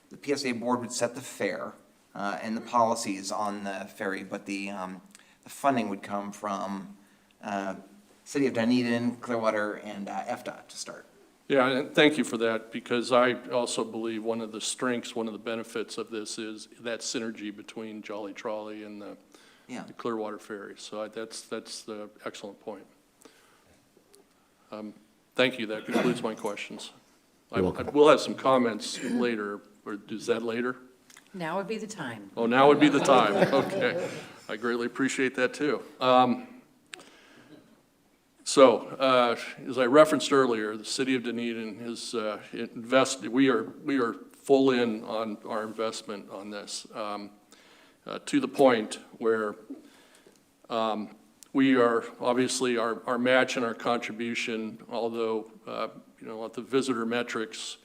The PSA board would set the fare and the policies on the ferry, but the funding would come from City of Dunedin, Clearwater, and FDOT to start. Yeah, and thank you for that, because I also believe one of the strengths, one of the benefits of this is that synergy between Jolly Trolley and the Clearwater Ferry. So that's the excellent point. Thank you. That concludes my questions. We'll have some comments later, or is that later? Now would be the time. Oh, now would be the time. Okay. I greatly appreciate that too. So, as I referenced earlier, the city of Dunedin has invested, we are full in on our investment on this, to the point where we are, obviously, our match and our contribution, although, the visitor metrics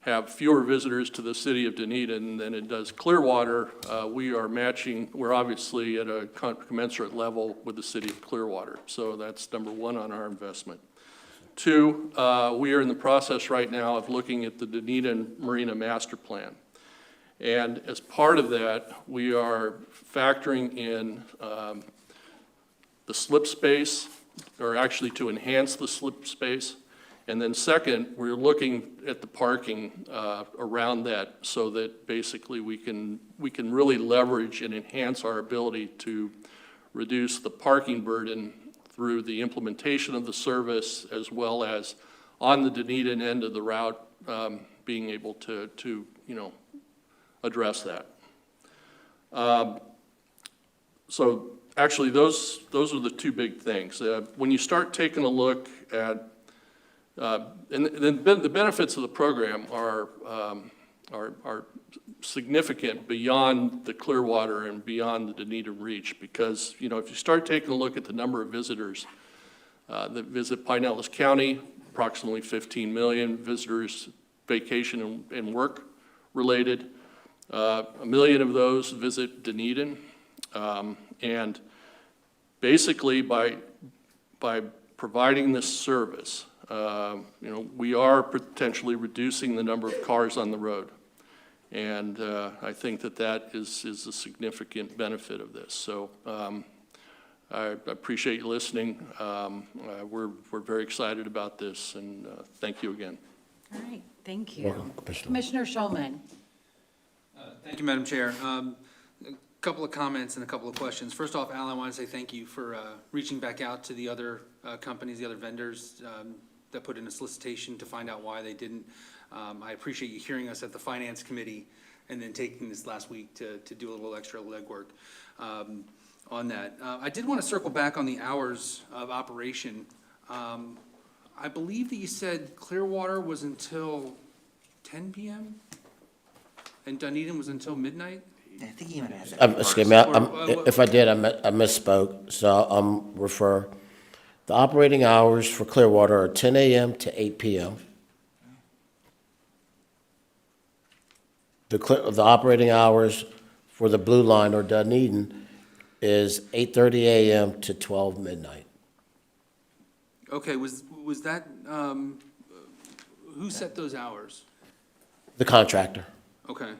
have fewer visitors to the city of Dunedin than it does Clearwater, we are matching, we're obviously at a commensurate level with the city of Clearwater. So that's number one on our investment. Two, we are in the process right now of looking at the Dunedin Marina Master Plan. And as part of that, we are factoring in the slip space, or actually to enhance the slip space. And then second, we're looking at the parking around that, so that basically we can really leverage and enhance our ability to reduce the parking burden through the implementation of the service, as well as on the Dunedin end of the route, being able to address that. So actually, those are the two big things. When you start taking a look at and the benefits of the program are are significant beyond the Clearwater and beyond the Dunedin Reach, because, you know, if you start taking a look at the number of visitors that visit Pinellas County, approximately 15 million visitors, vacation and work related. 1 million of those visit Dunedin. And basically by providing this service, you know, we are potentially reducing the number of cars on the road. And I think that is a significant benefit of this. So I appreciate you listening. We're very excited about this, and thank you again. All right, thank you. Welcome, Commissioner. Commissioner Schulman. Thank you, Madam Chair. A couple of comments and a couple of questions. First off, Al, I want to say thank you for reaching back out to the other companies, the other vendors that put in a solicitation to find out why they didn't. I appreciate you hearing us at the Finance Committee and then taking this last week to do a little extra legwork on that. I did want to circle back on the hours of operation. I believe that you said Clearwater was until 10 p.m. and Dunedin was until midnight? I think he even has that. Excuse me, if I did, I misspoke, so I'm refer. The operating hours for Clearwater are 10 a.m. to 8 p.m. The operating hours for the Blue Line or Dunedin is 8:30 a.m. to 12 midnight. Okay, was that, who set those hours? The contractor. Okay.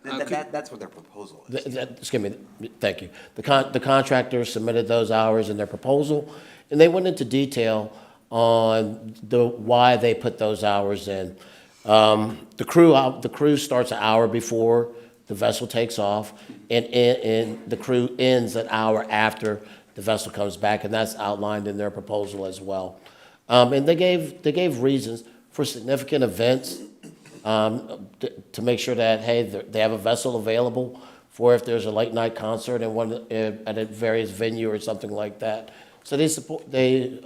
That's what their proposal is. Excuse me, thank you. The contractor submitted those hours in their proposal, and they went into detail on why they put those hours in. The crew starts an hour before the vessel takes off, and the crew ends an hour after the vessel comes back, and that's outlined in their proposal as well. And they gave reasons for significant events, to make sure that, hey, they have a vessel available for if there's a late night concert at a various venue or something like that. So they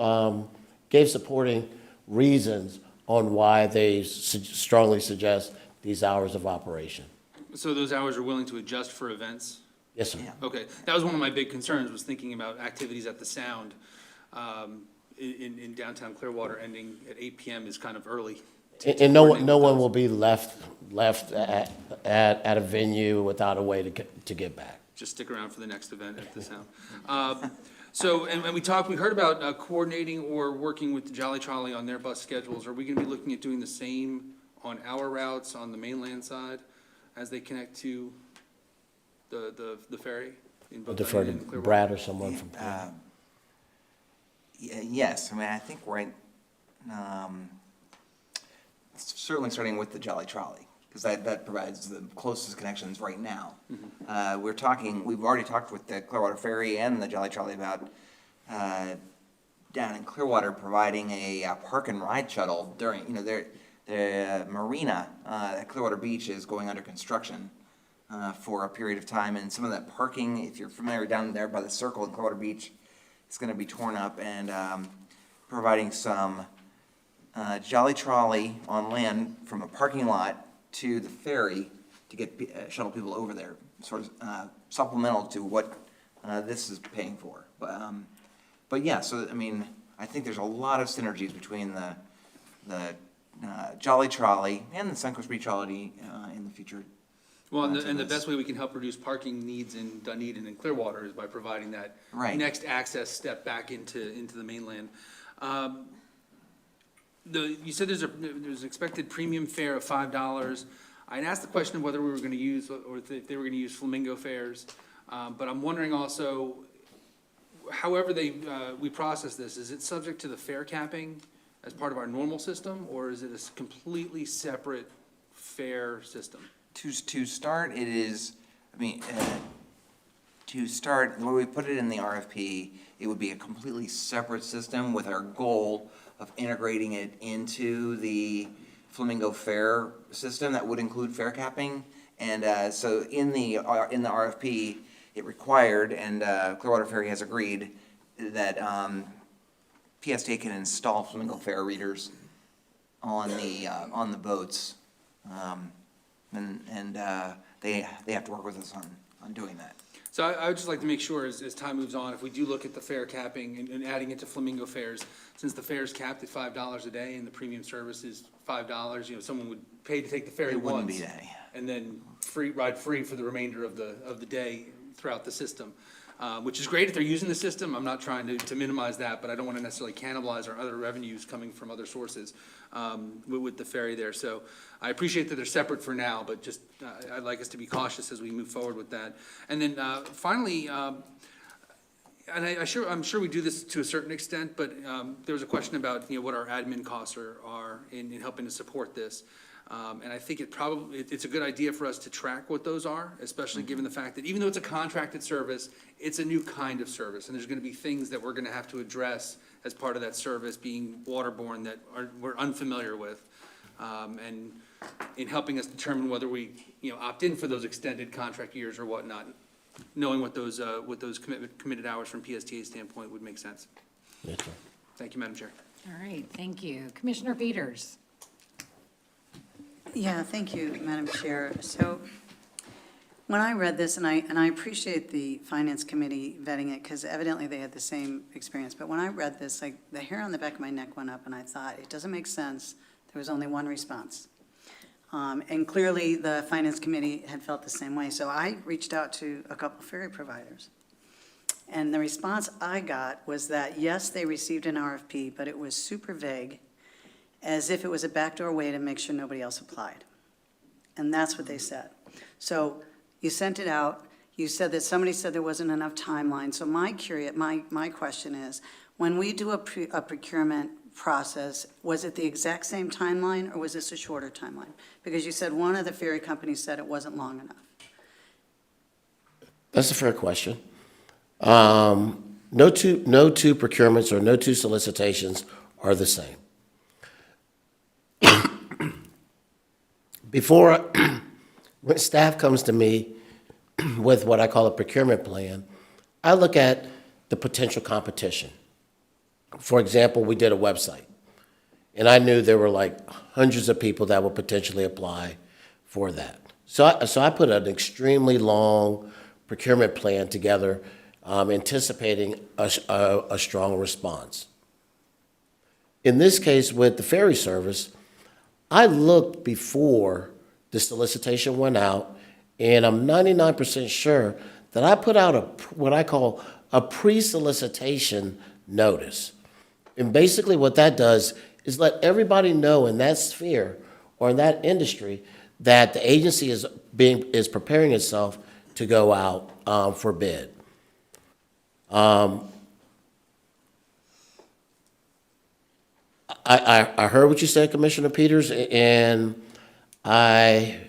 gave supporting reasons on why they strongly suggest these hours of operation. So those hours are willing to adjust for events? Yes, sir. Okay, that was one of my big concerns, was thinking about activities at the Sound in downtown Clearwater ending at 8 p.m. is kind of early. And no one will be left at a venue without a way to get back. Just stick around for the next event at the Sound. So, and we heard about coordinating or working with Jolly Trolley on their bus schedules. Are we going to be looking at doing the same on our routes on the mainland side as they connect to the ferry? Defer to Brad or someone from. Yes, I mean, I think certainly starting with the Jolly Trolley, because that provides the closest connections right now. We've already talked with the Clearwater Ferry and the Jolly Trolley about down in Clearwater providing a park and ride shuttle during, you know, the marina at Clearwater Beach is going under construction for a period of time, and some of that parking, if you're familiar down there by the circle in Clearwater Beach, it's going to be torn up, and providing some Jolly Trolley on land from a parking lot to the ferry to get shuttle people over there, sort of supplemental to what this is paying for. But yeah, so I mean, I think there's a lot of synergies between the Jolly Trolley and the Suncoast Beach Trolley in the future. Well, and the best way we can help reduce parking needs in Dunedin and Clearwater is by providing that next access step back into the mainland. You said there's an expected premium fare of $5. I'd asked the question of whether we were going to use, or if they were going to use Flamingo fares, but I'm wondering also, however we process this, is it subject to the fare capping as part of our normal system, or is it a completely separate fare system? To start, it is, I mean, to start, when we put it in the RFP, it would be a completely separate system with our goal of integrating it into the Flamingo fare system that would include fare capping. And so in the RFP, it required, and Clearwater Ferry has agreed, that PSTA can install Flamingo fare readers on the boats. and they have to work with us on doing that. So I would just like to make sure, as time moves on, if we do look at the fare capping and adding it to Flamingo fares, since the fare is capped at $5 a day and the premium service is $5, someone would pay to take the ferry It wouldn't once. be that. And then ride free for the remainder of the day throughout the system, which is great if they're using the system. I'm not trying to minimize that, but I don't want to necessarily cannibalize our other revenues coming from other sources with the ferry there. So I appreciate that they're separate for now, but just I'd like us to be cautious as we move forward with that. And then finally, and I'm sure we do this to a certain extent, but there was a question about what our admin costs are in helping to support this. And I think it's a good idea for us to track what those are, especially given the fact that even though it's a contracted service, it's a new kind of service. And there's going to be things that we're going to have to address as part of that service being waterborne that we're unfamiliar with. And in helping us determine whether we, opt in for those extended contract years or whatnot, knowing what those committed hours from PSTA standpoint would make sense. Yes, sir. Thank you, Madam Chair. All right, thank you. Commissioner Peters. Yeah, thank you, Madam Chair. So when I read this, and I appreciate the Finance Committee vetting it, because evidently they had the same experience, but when I read this, like, the hair on the back of my neck went up, and I thought, it doesn't make sense. There was only one response. And clearly, the Finance Committee had felt the same way. So I reached out to a couple ferry providers. And the response I got was that, yes, they received an RFP, but it was super vague, as if it was a backdoor way to make sure nobody else applied. And that's what they said. So you sent it out. You said that somebody said there wasn't enough timeline. So my question is, when we do a procurement process, was it the exact same timeline, or was this a shorter timeline? Because you said one of the ferry companies said it wasn't long enough. That's a fair question. No two procurements or no two solicitations are the same. When staff comes to me with what I call a procurement plan, I look at the potential competition. For example, we did a website, and I knew there were like hundreds of people that would potentially apply for that. So I put an extremely long procurement plan together, anticipating a strong response. In this case, with the ferry service, I looked before the solicitation went out, and I'm 99% sure that I put out what I call a pre-solicitation notice. And basically what that does is let everybody know in that sphere or in that industry that the agency is preparing itself to go out for bid. I heard what you said, Commissioner Peters, and I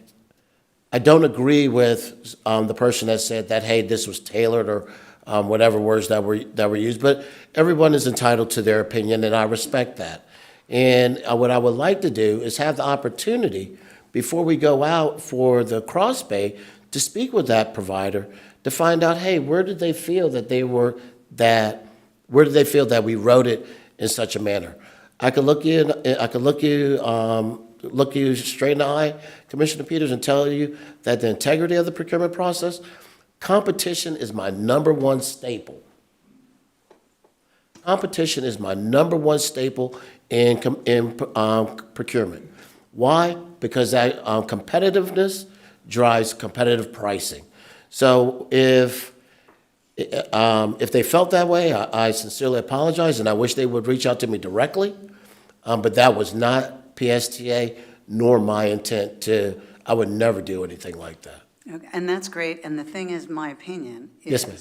don't agree with the person that said that, hey, this was tailored or whatever words that were used, but everyone is entitled to their opinion, and I respect that. And what I would like to do is have the opportunity before we go out for the cross pay to speak with that provider to find out, hey, where did they feel that we wrote it in such a manner? I could look you straight in the eye, Commissioner Peters, and tell you that the integrity of the procurement process, competition is my number one staple. Competition is my number one staple in procurement. Why? Because that competitiveness drives competitive pricing. So if they felt that way, I sincerely apologize, and I wish they would reach out to me directly. But that was not PSTA nor my intent I would never do anything like that. Okay, and that's great, and the thing is, my opinion is, Yes, ma'am.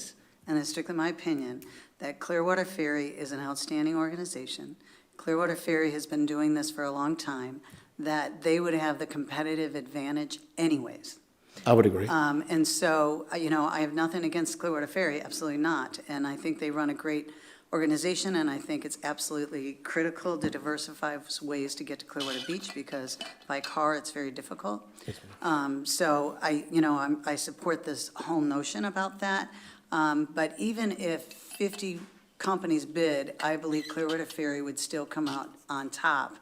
and it's strictly my opinion, that Clearwater Ferry is an outstanding organization. Clearwater Ferry has been doing this for a long time, that they would have the competitive advantage anyways. I would agree. And so, I have nothing against Clearwater Ferry, absolutely not. And I think they run a great organization, and I think it's absolutely critical to diversify ways to get to Clearwater Beach, because by car, it's very difficult. So I support this whole notion about that. But even if 50 companies bid, I believe Clearwater Ferry would still come out on top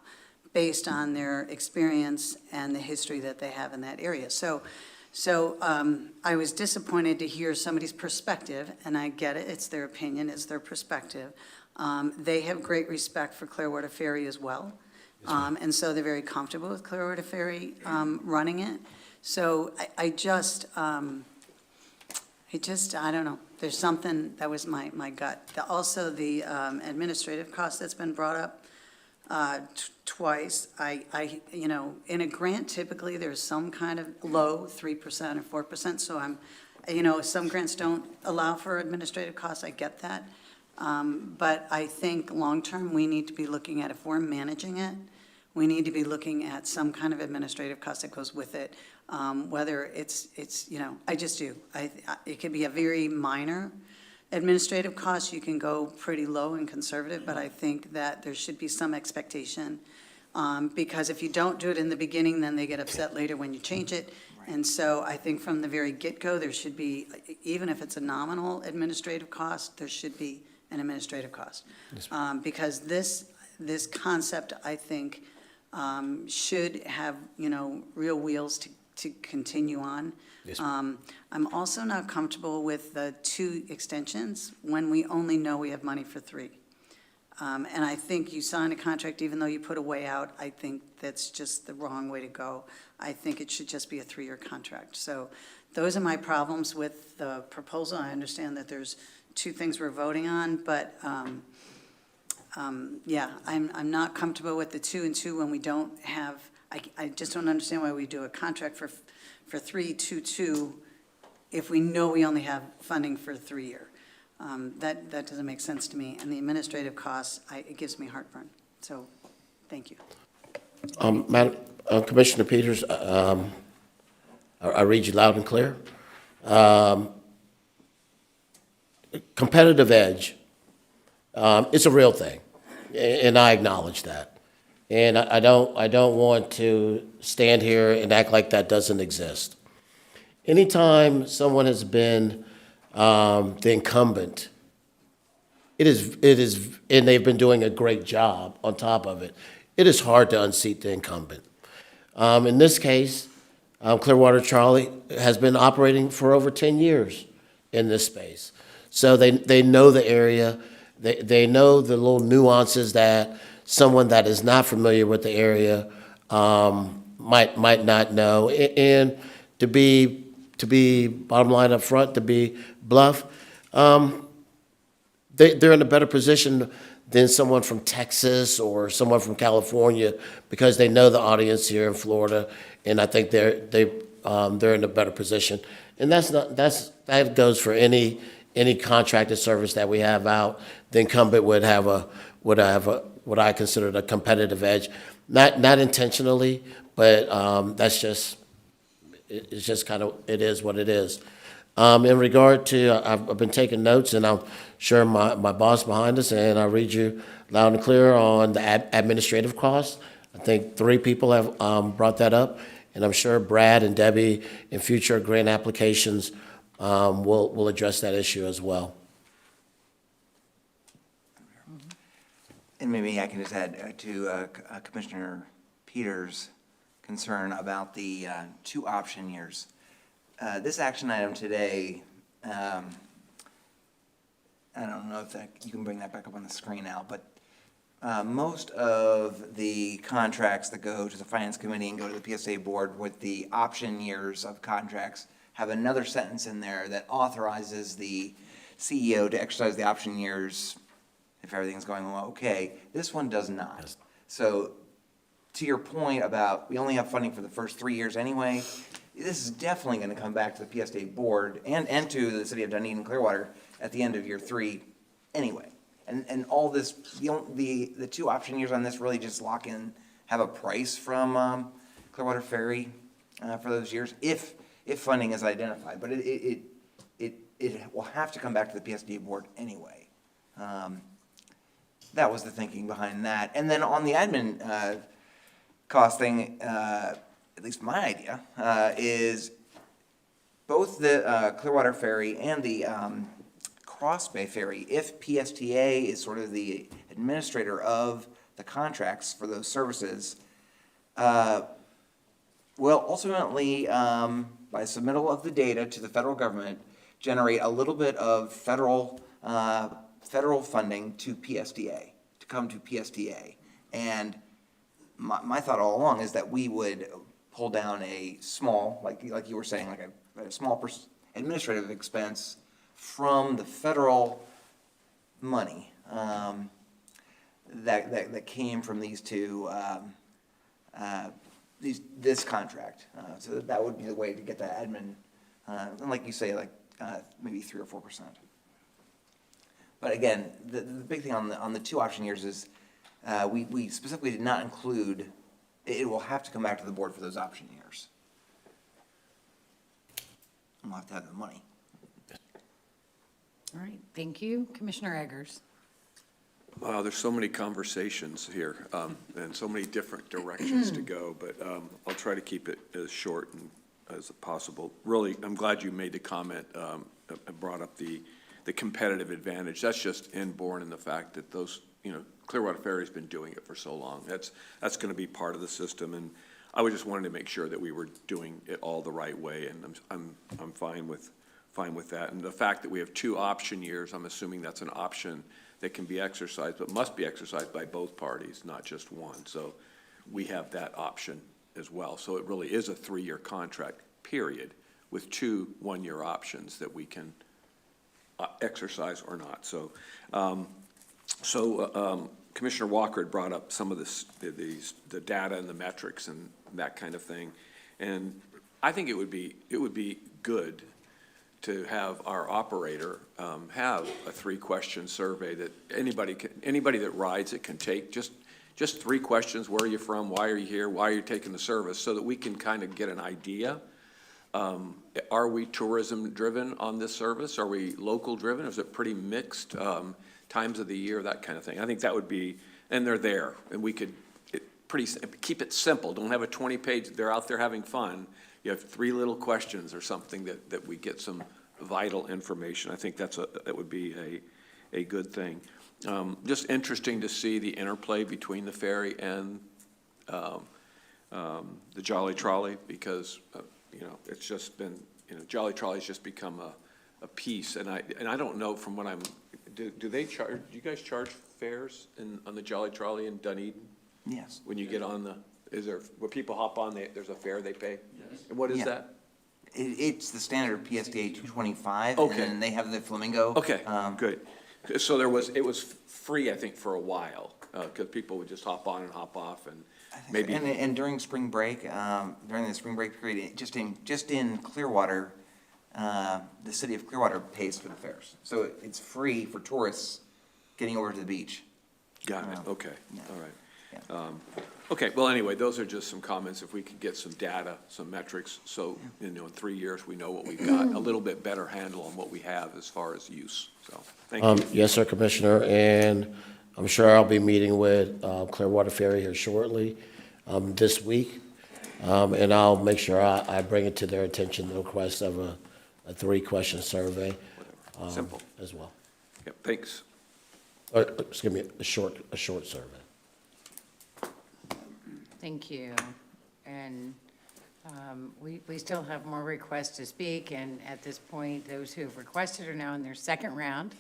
based on their experience and the history that they have in that area. So I was disappointed to hear somebody's perspective, and I get it, it's their opinion, it's their perspective. They have great respect for Clearwater Ferry as well. And so they're very comfortable with Clearwater Ferry running it. So I don't know. There's something, that was my gut. Also, the administrative cost that's been brought up twice. In a grant, typically, there's some kind of low, 3% or 4%. So some grants don't allow for administrative costs. I get that. But I think long-term, we need to be looking at, if we're managing it, we need to be looking at some kind of administrative cost that goes with it. Whether it's I just do. It could be a very minor administrative cost. You can go pretty low and conservative, but I think that there should be some expectation. Because if you don't do it in the beginning, then they get upset later when you change it. And so I think from the very get-go, there should be, even if it's a nominal administrative cost, there should be an administrative cost. Because this concept, I think, should have, real wheels to continue on. I'm also not comfortable with the 2 extensions when we only know we have money for 3. And I think you sign a contract, even though you put a way out, I think that's just the wrong way to go. I think it should just be a 3-year contract. So those are my problems with the proposal. I understand that there's 2 things we're voting on, but I'm not comfortable with the 2 and 2 when we don't have, I just don't understand why we do a contract for 3, 2, 2, if we know we only have funding for 3-year. That doesn't make sense to me. And the administrative costs, it gives me heartburn. So, thank you. Madam Commissioner Peters, I read you loud and clear. Competitive edge, it's a real thing, and I acknowledge that. And I don't want to stand here and act like that doesn't exist. Anytime someone has been the incumbent, it is, and they've been doing a great job on top of it, it is hard to unseat the incumbent. In this case, Clearwater Charlie has been operating for over 10 years in this space. So they know the area, they know the little nuances that someone that is not familiar with the area might not know. And to be bottom line up front, to be bluff, they're in a better position than someone from Texas or someone from California because they know the audience here in Florida, and I think they're in a better position. And that goes for any contracted service that we have out. The incumbent would have what I consider a competitive edge, not intentionally, but it's just kind of, it is what it is. In regard to, I've been taking notes, and I'm sure my boss behind us, and I'll read you loud and clear on the administrative costs. I think 3 people have brought that up, and I'm sure Brad and Debbie in future grant applications will address that issue as well. And maybe I can just add to Commissioner Peters' concern about the 2 option years. This action item today, I don't know if you can bring that back up on the screen now, but most of the contracts that go to the Finance Committee and go to the PSA board with the option years of contracts have another sentence in there that authorizes the CEO to exercise the option years if everything's going well. Okay, this one does not. So to your point about we only have funding for the first 3 years anyway, this is definitely going to come back to the PSTA board and to the city of Dunedin Clearwater at the end of year 3 anyway. And all this, the 2 option years on this really just lock in, have a price from Clearwater Ferry for those years if funding is identified. But it will have to come back to the PSTA board anyway. That was the thinking behind that. And then on the admin cost thing, at least my idea, is both the Clearwater Ferry and the Cross Bay Ferry, if PSTA is sort of the administrator of the contracts for those services, will ultimately, by submittal of the data to the federal government, generate a little bit of federal funding to PSTA, to come to PSTA. And my thought all along is that we would pull down a small, like you were saying, like a small administrative expense from the federal money that came from these two, this contract. So that would be the way to get that admin, and like you say, like maybe 3 or 4%. But again, the big thing on the 2 option years is we specifically did not include, it will have to come back to the board for those option years. And we'll have to have the money. All right, thank you. Commissioner Eggers. Wow, there's so many conversations here, and so many different directions to go, but I'll try to keep it as short and as possible. Really, I'm glad you made the comment, brought up the competitive advantage. That's just inborn in the fact that those, Clearwater Ferry's been doing it for so long. That's going to be part of the system, and I was just wanting to make sure that we were doing it all the right way, and I'm fine with that. And the fact that we have 2 option years, I'm assuming that's an option that can be exercised, but must be exercised by both parties, not just one. So we have that option as well. So it really is a 3-year contract, period, with 2 one-year options that we can exercise or not. So, Commissioner Walker had brought up some of the data and the metrics and that kind of thing, and I think it would be good to have our operator have a 3-question survey that anybody that rides it can take. Just 3 questions: where are you from? Why are you here? Why are you taking the service? So that we can kind of get an idea. Are we tourism driven on this service? Are we local driven? Is it pretty mixed? Times of the year, that kind of thing. I think that would be, and they're there, and we could keep it simple. Don't have a 20-page, they're out there having fun. You have 3 little questions or something that we get some vital information. I think that would be a good thing. Just interesting to see the interplay between the ferry and the Jolly Trolley, because it's just been, Jolly Trolley's just become a piece, and I don't know from what do they charge? Do you guys charge fares on the Jolly Trolley in Dunedin? Yes. When you get on where people hop on, there's a fare they pay? Yes. And what is that? It's the standard PSTA 225. Okay. And then they have the Flamingo. Okay, good. So it was free, I think, for a while, because people would just hop on and hop off, and maybe. And during spring break, during the spring break period, just in Clearwater, the city of Clearwater pays for the fares. So it's free for tourists getting over to the beach. Got it, okay, Yeah. all right. Yeah. Okay, well, anyway, those are just some comments. If we could get some data, some metrics, so, in 3 years, we know what we've got, a little bit better handle on what we have as far as use, so, thank you. Yes, sir, Commissioner, and I'm sure I'll be meeting with Clearwater Ferry here shortly, this week, and I'll make sure I bring it to their attention, the request of a 3-question survey. Simple. As well. Yep, thanks. Excuse me, a short survey. Thank you. And we still have more requests to speak, and at this point, those who have requested are now in their 2nd round.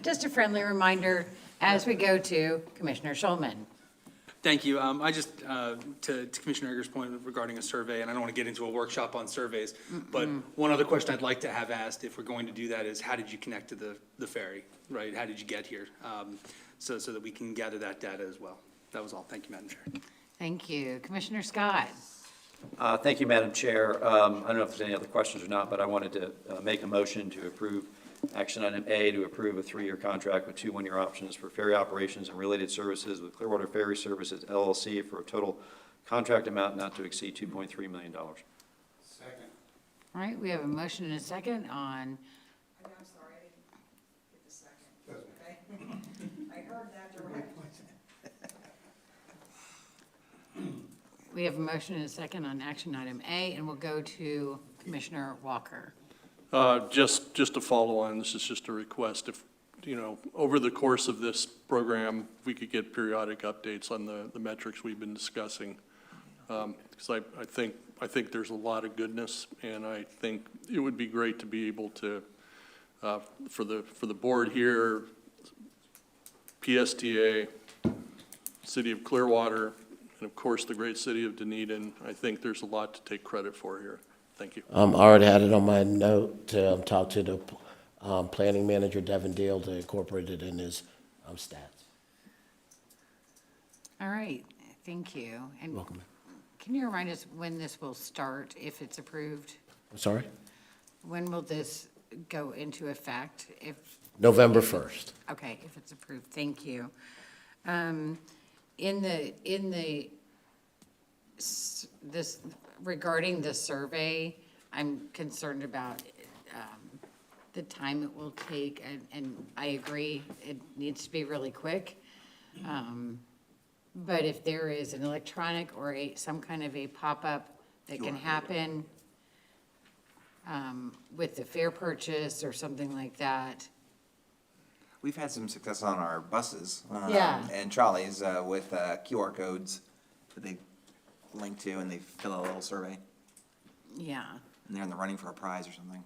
Just a friendly reminder as we go to Commissioner Schulman. Thank you. I just, to Commissioner Eggers' point regarding a survey, and I don't want to get into a workshop on surveys, but one other question I'd like to have asked, if we're going to do that, is how did you connect to the ferry, right? How did you get here? So that we can gather that data as well. That was all. Thank you, Madam Chair. Thank you. Commissioner Scott. Thank you, Madam Chair. I don't know if there's any other questions or not, but I wanted to make a motion to approve action item A, to approve a 3-year contract with 2 one-year options for ferry operations and related services with Clearwater Ferry Services LLC for a total contract amount not to exceed $2.3 million. Second. All right, we have a motion and a second on. I'm sorry, I didn't get the second. Okay. I heard that directly. We have a motion and a second on action item A, and we'll go to Commissioner Walker. Just to follow on, this is just a request. over the course of this program, we could get periodic updates on the metrics we've been discussing. Because I think there's a lot of goodness, and I think it would be great to be able to, for the board here, PSTA, City of Clearwater, and of course, the great city of Dunedin. I think there's a lot to take credit for here. Thank you. I already had it on my note to talk to the planning manager, Devin Deal, to incorporate it in his stats. All right, thank you. And Welcome. can you remind us when this will start, if it's approved? I'm sorry? When will this go into effect? If November 1st. Okay, if it's approved, thank you. This, regarding the survey, I'm concerned about the time it will take, and I agree, it needs to be really quick. But if there is an electronic or some kind of a pop-up that can happen with the fare purchase or something like that. We've had some success on our buses Yeah. and trolleys with QR codes that they link to, and they fill out a little survey, Yeah, and they're in the running for a prize or something.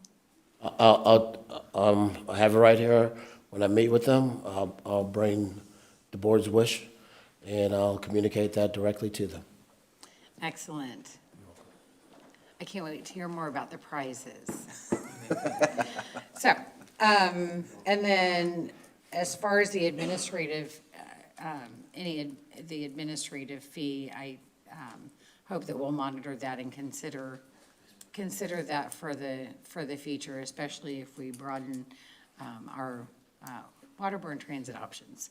I have it right here. When I meet with them, I'll bring the board's wish, and I'll communicate that directly to them. excellent. I can't wait to hear more about the prizes. So, and then as far as the administrative, the administrative fee, I hope that we'll monitor that and consider that for the future, especially if we broaden our waterborne transit options.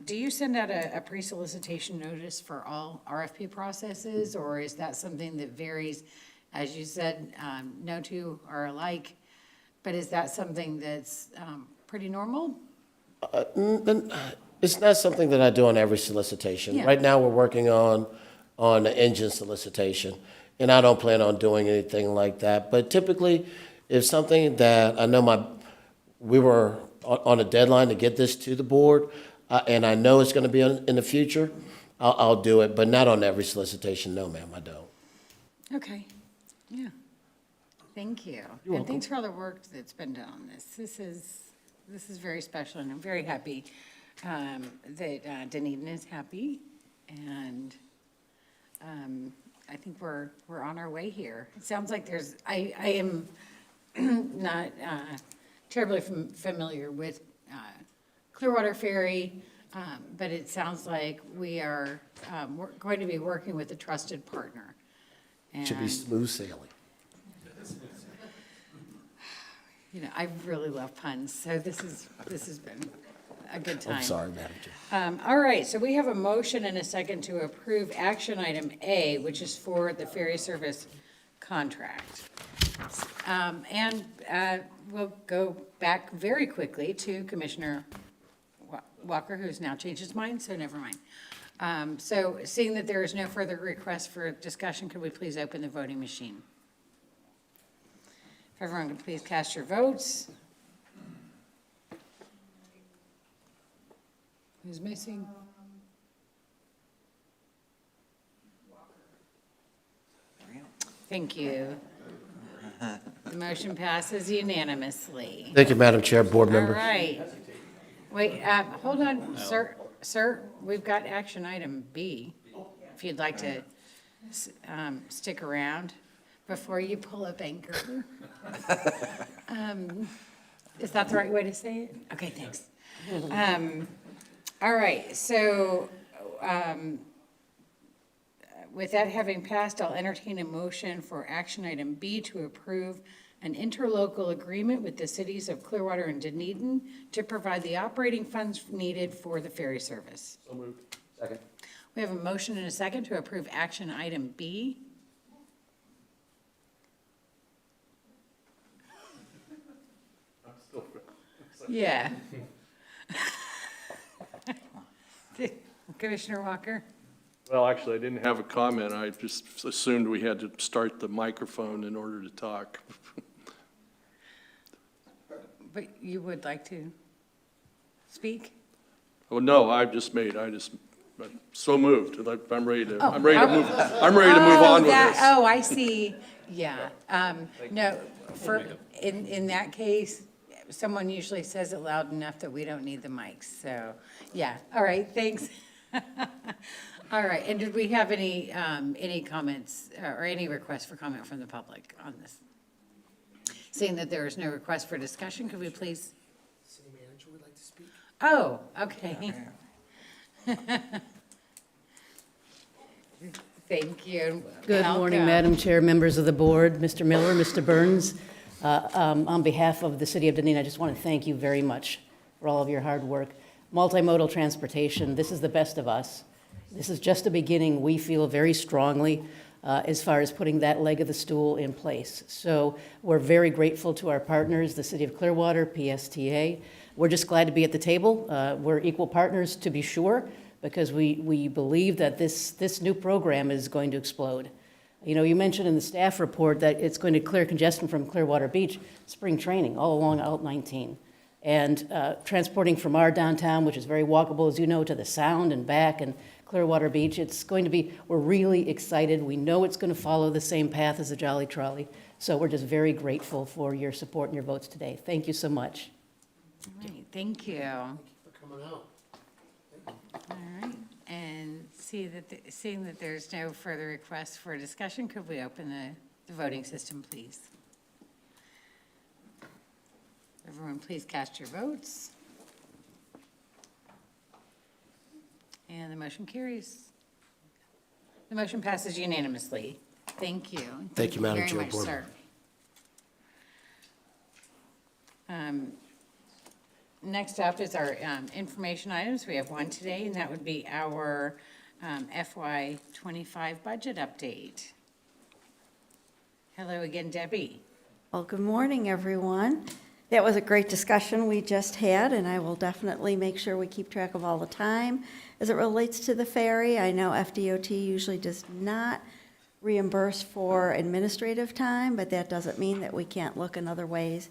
Do you send out a pre-solicitation notice for all RFP processes, or is that something that varies? As you said, no two are alike, but is that something that's pretty normal? It's not something that I do on every solicitation. Yeah. Right now, we're working on the engine solicitation, and I don't plan on doing anything like that. But typically, if something that I know we were on a deadline to get this to the board, and I know it's going to be in the future, I'll do it, but not on every solicitation. No, ma'am, I don't. Okay, yeah. Thank you. You're And welcome. thanks for all the work that's been done on this. This is very special, and I'm very happy that Dunedin is happy, and I think we're on our way here. It sounds like I am not terribly familiar with Clearwater Ferry, but it sounds like we're going to be working with a trusted partner. Should be And, smooth sailing. you know, I really love puns, so this has been a good time. I'm sorry, Madam Chair. All right, so we have a motion and a second to approve action item A, which is for the ferry service contract. And we'll go back very quickly to Commissioner Walker, who's now changed his mind, so never mind. So seeing that there is no further request for discussion, could we please open the voting machine? If everyone could please cast your votes. Who's missing? Thank you. The motion passes unanimously. Thank you, Madam Chair, board All members. right. Wait, hold on, sir, we've got action item B, if you'd like to stick around before you pull up anchor. Is that the right way to say it? Okay, thanks. All right, so with that having passed, I'll entertain a motion for action item B to approve an interlocal agreement with the cities of Clearwater and Dunedin to provide the operating funds needed for the ferry service. So moved. Second. We have a motion and a second to approve action item B. Yeah. Commissioner Walker? Well, actually, I didn't have a comment. I just assumed we had to start the microphone in order to talk. But you would like to speak? Oh, no, but so moved. I'm ready to move on with this. Oh, I see, yeah. No, in that case, someone usually says it loud enough that we don't need the mics, so, yeah, all right, thanks. All right, and did we have any comments or any requests for comment from the public on this? Seeing that there is no request for discussion, could we please? City manager would like to speak. Oh, okay. Thank you. Good morning, Welcome. Madam Chair, members of the board, Mr. Miller, Mr. Burns. On behalf of the City of Dunedin, I just want to thank you very much for all of your hard work. Multimodal transportation, this is the best of us. This is just the beginning. We feel very strongly as far as putting that leg of the stool in place. So we're very grateful to our partners, the City of Clearwater, PSTA. We're just glad to be at the table. We're equal partners, to be sure, because we believe that this new program is going to explode. You know, you mentioned in the staff report that it's going to clear congestion from Clearwater Beach, spring training, all along Route 19. And transporting from our downtown, which is very walkable, as you know, to the Sound and back, and Clearwater Beach, it's going to be, we're really excited. We know it's going to follow the same path as the Jolly Trolley. So we're just very grateful for your support and your votes today. Thank you so much. All right, thank you. Thank you for coming out. All right, and seeing that there's no further requests for discussion, could we open the voting system, please? Everyone, please cast your votes. And the motion carries. The motion passes unanimously. Thank you. Thank you, Madam very Chair, much, Board sir. Next up is our information items. We have one today, and that would be our FY '25 budget update. Hello again, Debbie. Well, good morning, everyone. That was a great discussion we just had, and I will definitely make sure we keep track of all the time. As it relates to the ferry, I know FDOT usually does not reimburse for administrative time, but that doesn't mean that we can't look in other ways.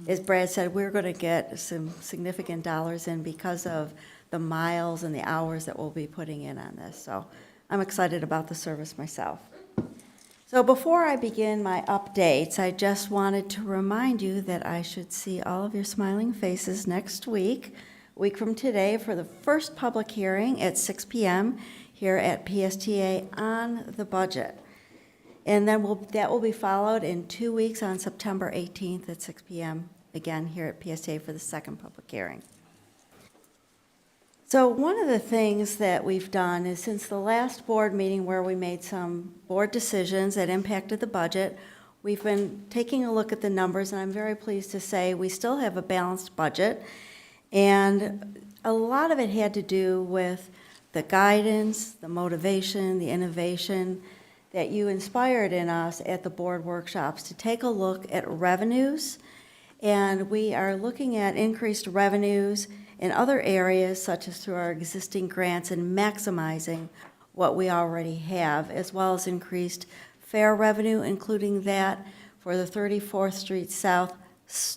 As Brad said, we're going to get some significant dollars in because of the miles and the hours that we'll be putting in on this. So I'm excited about the service myself. So before I begin my updates, I just wanted to remind you that I should see all of your smiling faces next week, a week from today, for the first public hearing at 6 p.m. here at PSTA on the budget. And then that will be followed in 2 weeks on September 18th at 6 p.m., again here at PSTA for the second public hearing. So one of the things that we've done is since the last board meeting where we made some board decisions that impacted the budget, we've been taking a look at the numbers, and I'm very pleased to say we still have a balanced budget. And a lot of it had to do with the guidance, the motivation, the innovation that you inspired in us at the board workshops to take a look at revenues. And we are looking at increased revenues in other areas, such as through our existing grants and maximizing what we already have, as well as increased fare revenue, including that for the 34th Street South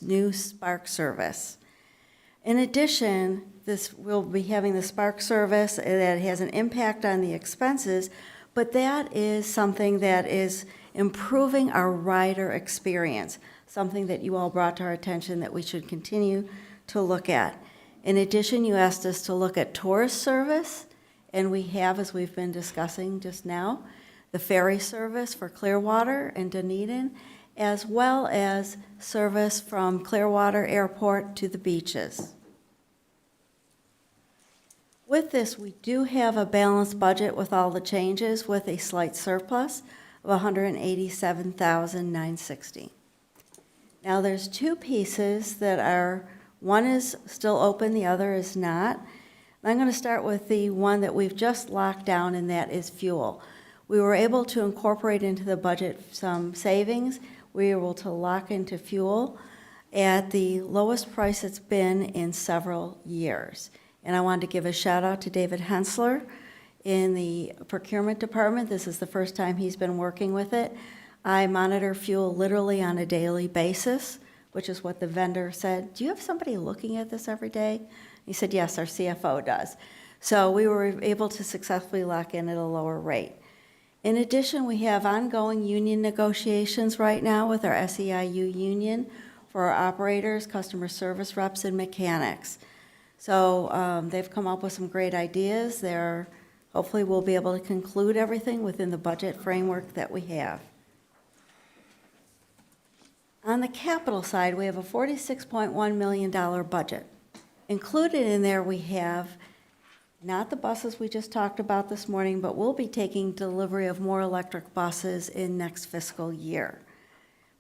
new Spark service. In addition, we'll be having the Spark service that has an impact on the expenses, but that is something that is improving our rider experience, something that you all brought to our attention that we should continue to look at. In addition, you asked us to look at tourist service, and we have, as we've been discussing just now, the ferry service for Clearwater and Dunedin, as well as service from Clearwater Airport to the beaches. With this, we do have a balanced budget with all the changes, with a slight surplus of $187,960. Now, there's two pieces that are, one is still open, the other is not. I'm going to start with the one that we've just locked down, and that is fuel. We were able to incorporate into the budget some savings. We were able to lock into fuel at the lowest price it's been in several years. And I wanted to give a shout out to David Hensler in the procurement department. This is the first time he's been working with it. I monitor fuel literally on a daily basis which is what the vendor said. Do you have somebody looking at this every day? He said, yes, our CFO does. So we were able to successfully lock in at a lower rate. In addition, we have ongoing union negotiations right now with our SEIU union for our operators, customer service reps, and mechanics. So they've come up with some great ideas. Hopefully we'll be able to conclude everything within the budget framework that we have. On the capital side, we have a $46.1 million budget. Included in there, we have not the buses we just talked about this morning, but we'll be taking delivery of more electric buses in next fiscal year.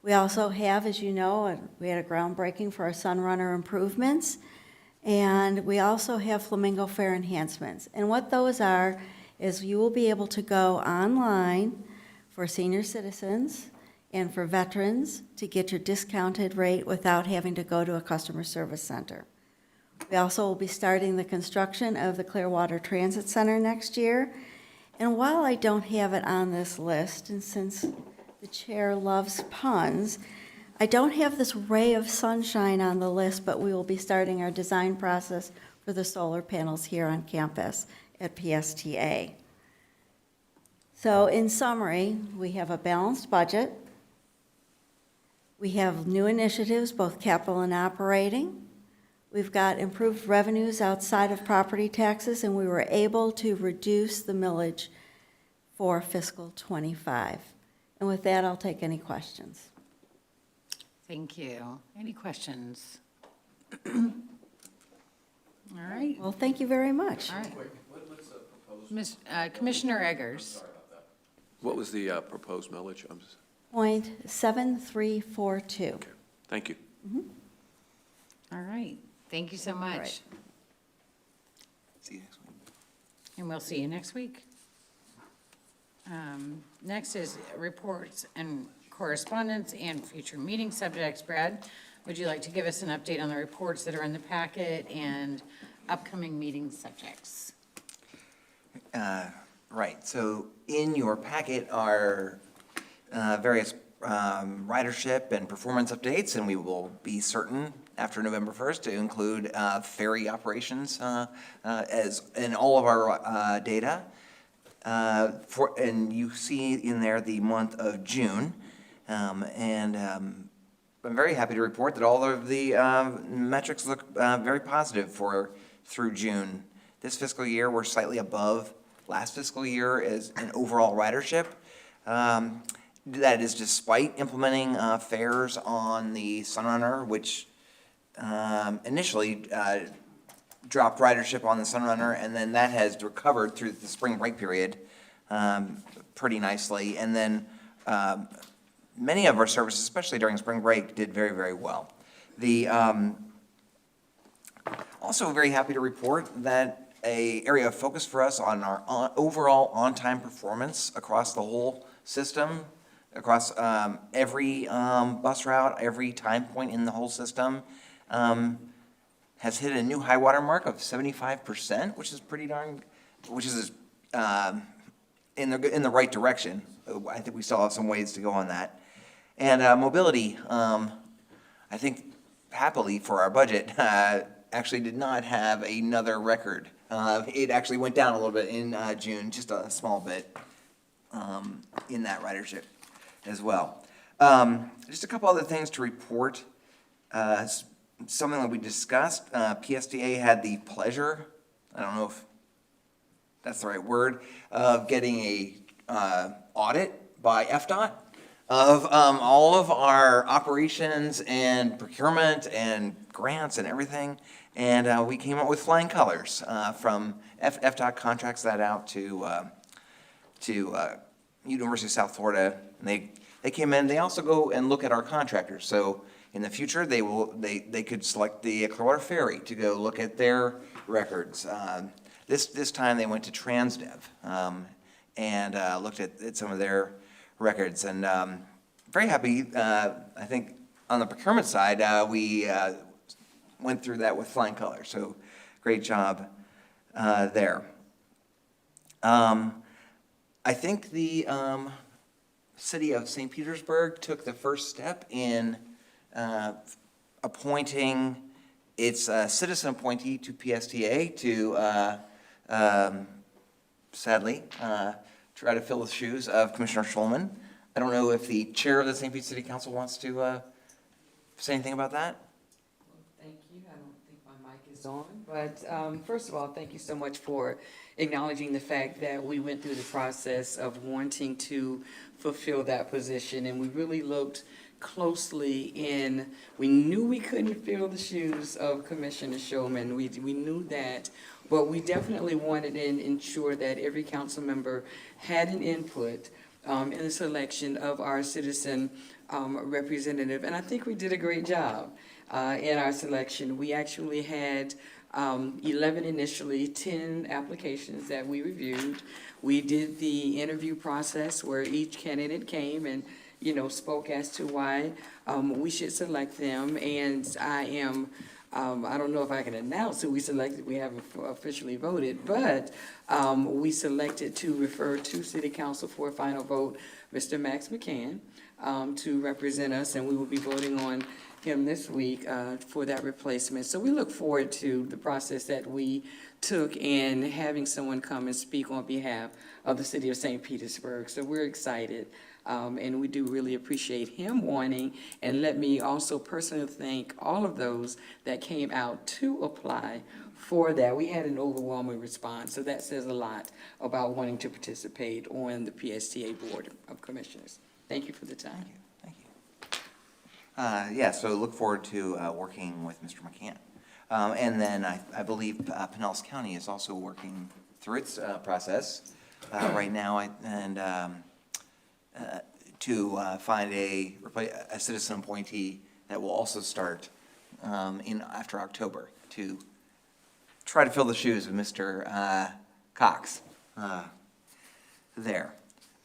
We also have, as you know, we had a groundbreaking for our Sunrunner improvements, and we also have Flamingo Fair enhancements. And what those are is you will be able to go online for senior citizens and for veterans to get your discounted rate without having to go to a customer service center. We also will be starting the construction of the Clearwater Transit Center next year. And while I don't have it on this list, and since the chair loves puns, I don't have this ray of sunshine on the list, but we will be starting our design process for the solar panels here on campus at PSTA. So in summary, we have a balanced budget. We have new initiatives, both capital and operating. We've got improved revenues outside of property taxes, and we were able to reduce the millage for fiscal '25. And with that, I'll take any questions. Thank you. Any questions? All right. Well, thank you very much. All right. Commissioner Eggers. What was the proposed millage? I'm just- 0.7342. Thank you. All right. Thank you so much. right. See you next week. And we'll see you next week. Next is reports and correspondence and future meeting subjects. Brad, would you like to give us an update on the reports that are in the packet and upcoming meeting subjects? Right, so in your packet are various ridership and performance updates, and we will be certain after November 1st to include ferry operations as in all of our data. And you see in there the month of June, and I'm very happy to report that all of the metrics look very positive through June. This fiscal year, we're slightly above last fiscal year as an overall ridership. That is despite implementing fares on the Sunrunner, which initially dropped ridership on the Sunrunner, and then that has recovered through the spring break period pretty nicely. And then many of our services, especially during spring break, did very, very well. Also very happy to report that an area of focus for us on our overall on-time performance across the whole system, across every bus route, every time point in the whole system, has hit a new high water mark of 75%, which is pretty darn, which is in the right direction. I think we still have some ways to go on that. And mobility, I think happily for our budget, actually did not have another record. It actually went down a little bit in June, just a small bit in that ridership as well. Just a couple other things to report. Something that we discussed, PSTA had the pleasure, I don't know if that's the right word, of getting a audit by FDOT of all of our operations and procurement and grants and everything. And we came up with flying colors from FDOT contracts that out to University of South Florida. And they came in, they also go and look at our contractors. So in the future, they could select the Clearwater Ferry to go look at their records. This time they went to Transdev and looked at some of their records. And very happy, I think on the procurement side, we went through that with flying colors. So great job there. I think the city of St. Petersburg took the first step in appointing its citizen appointee to PSTA to, sadly, try to fill the shoes of Commissioner Schulman. I don't know if the chair of the St. Pete City Council wants to say anything about that? Thank you. I don't think my mic is on, but first of all, thank you so much for acknowledging the fact that we went through the process of wanting to fulfill that position, and we really looked closely we knew we couldn't fill the shoes of Commissioner Shulman. We knew that, but we definitely wanted to ensure that every council member had an input in the selection of our citizen representative, and I think we did a great job in our selection. We actually had 11 initially, 10 applications that we reviewed. We did the interview process where each candidate came and, spoke as to why we should select them. And I don't know if I can announce who we selected. We haven't officially voted, but we selected to refer to City Council for a final vote, Mr. Max McCann, to represent us, and we will be voting on him this week for that replacement. So we look forward to the process that we took in having someone come and speak on behalf of the city of St. Petersburg. So we're excited, and we do really appreciate him wanting. And let me also personally thank all of those that came out to apply for that. We had an overwhelming response, so that says a lot about wanting to participate on the PSTA Board of Commissioners. Thank you for the time. Yeah, so look forward to working with Mr. McCann. And then I believe Pinellas County is also working through its process right now to find a citizen appointee that will also start after October to try to fill the shoes of Mr. Cox there.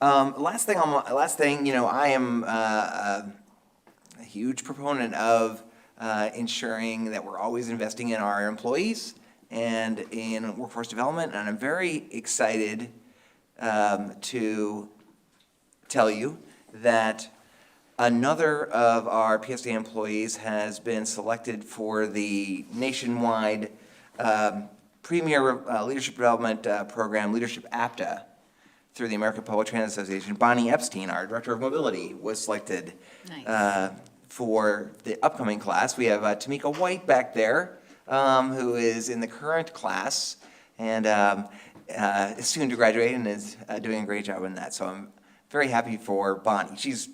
Last thing, I am a huge proponent of ensuring that we're always investing in our employees and in workforce development, and I'm very excited to tell you that another of our PSTA employees has been selected for the nationwide Premier Leadership Development Program, Leadership APTA, through the American Public Transit Association. Bonnie Epstein, our Director of Mobility, was selected for the upcoming class. We have Tamika White back there, who is in the current class and is soon to graduate and is doing a great job in that. So I'm very happy for Bonnie. She's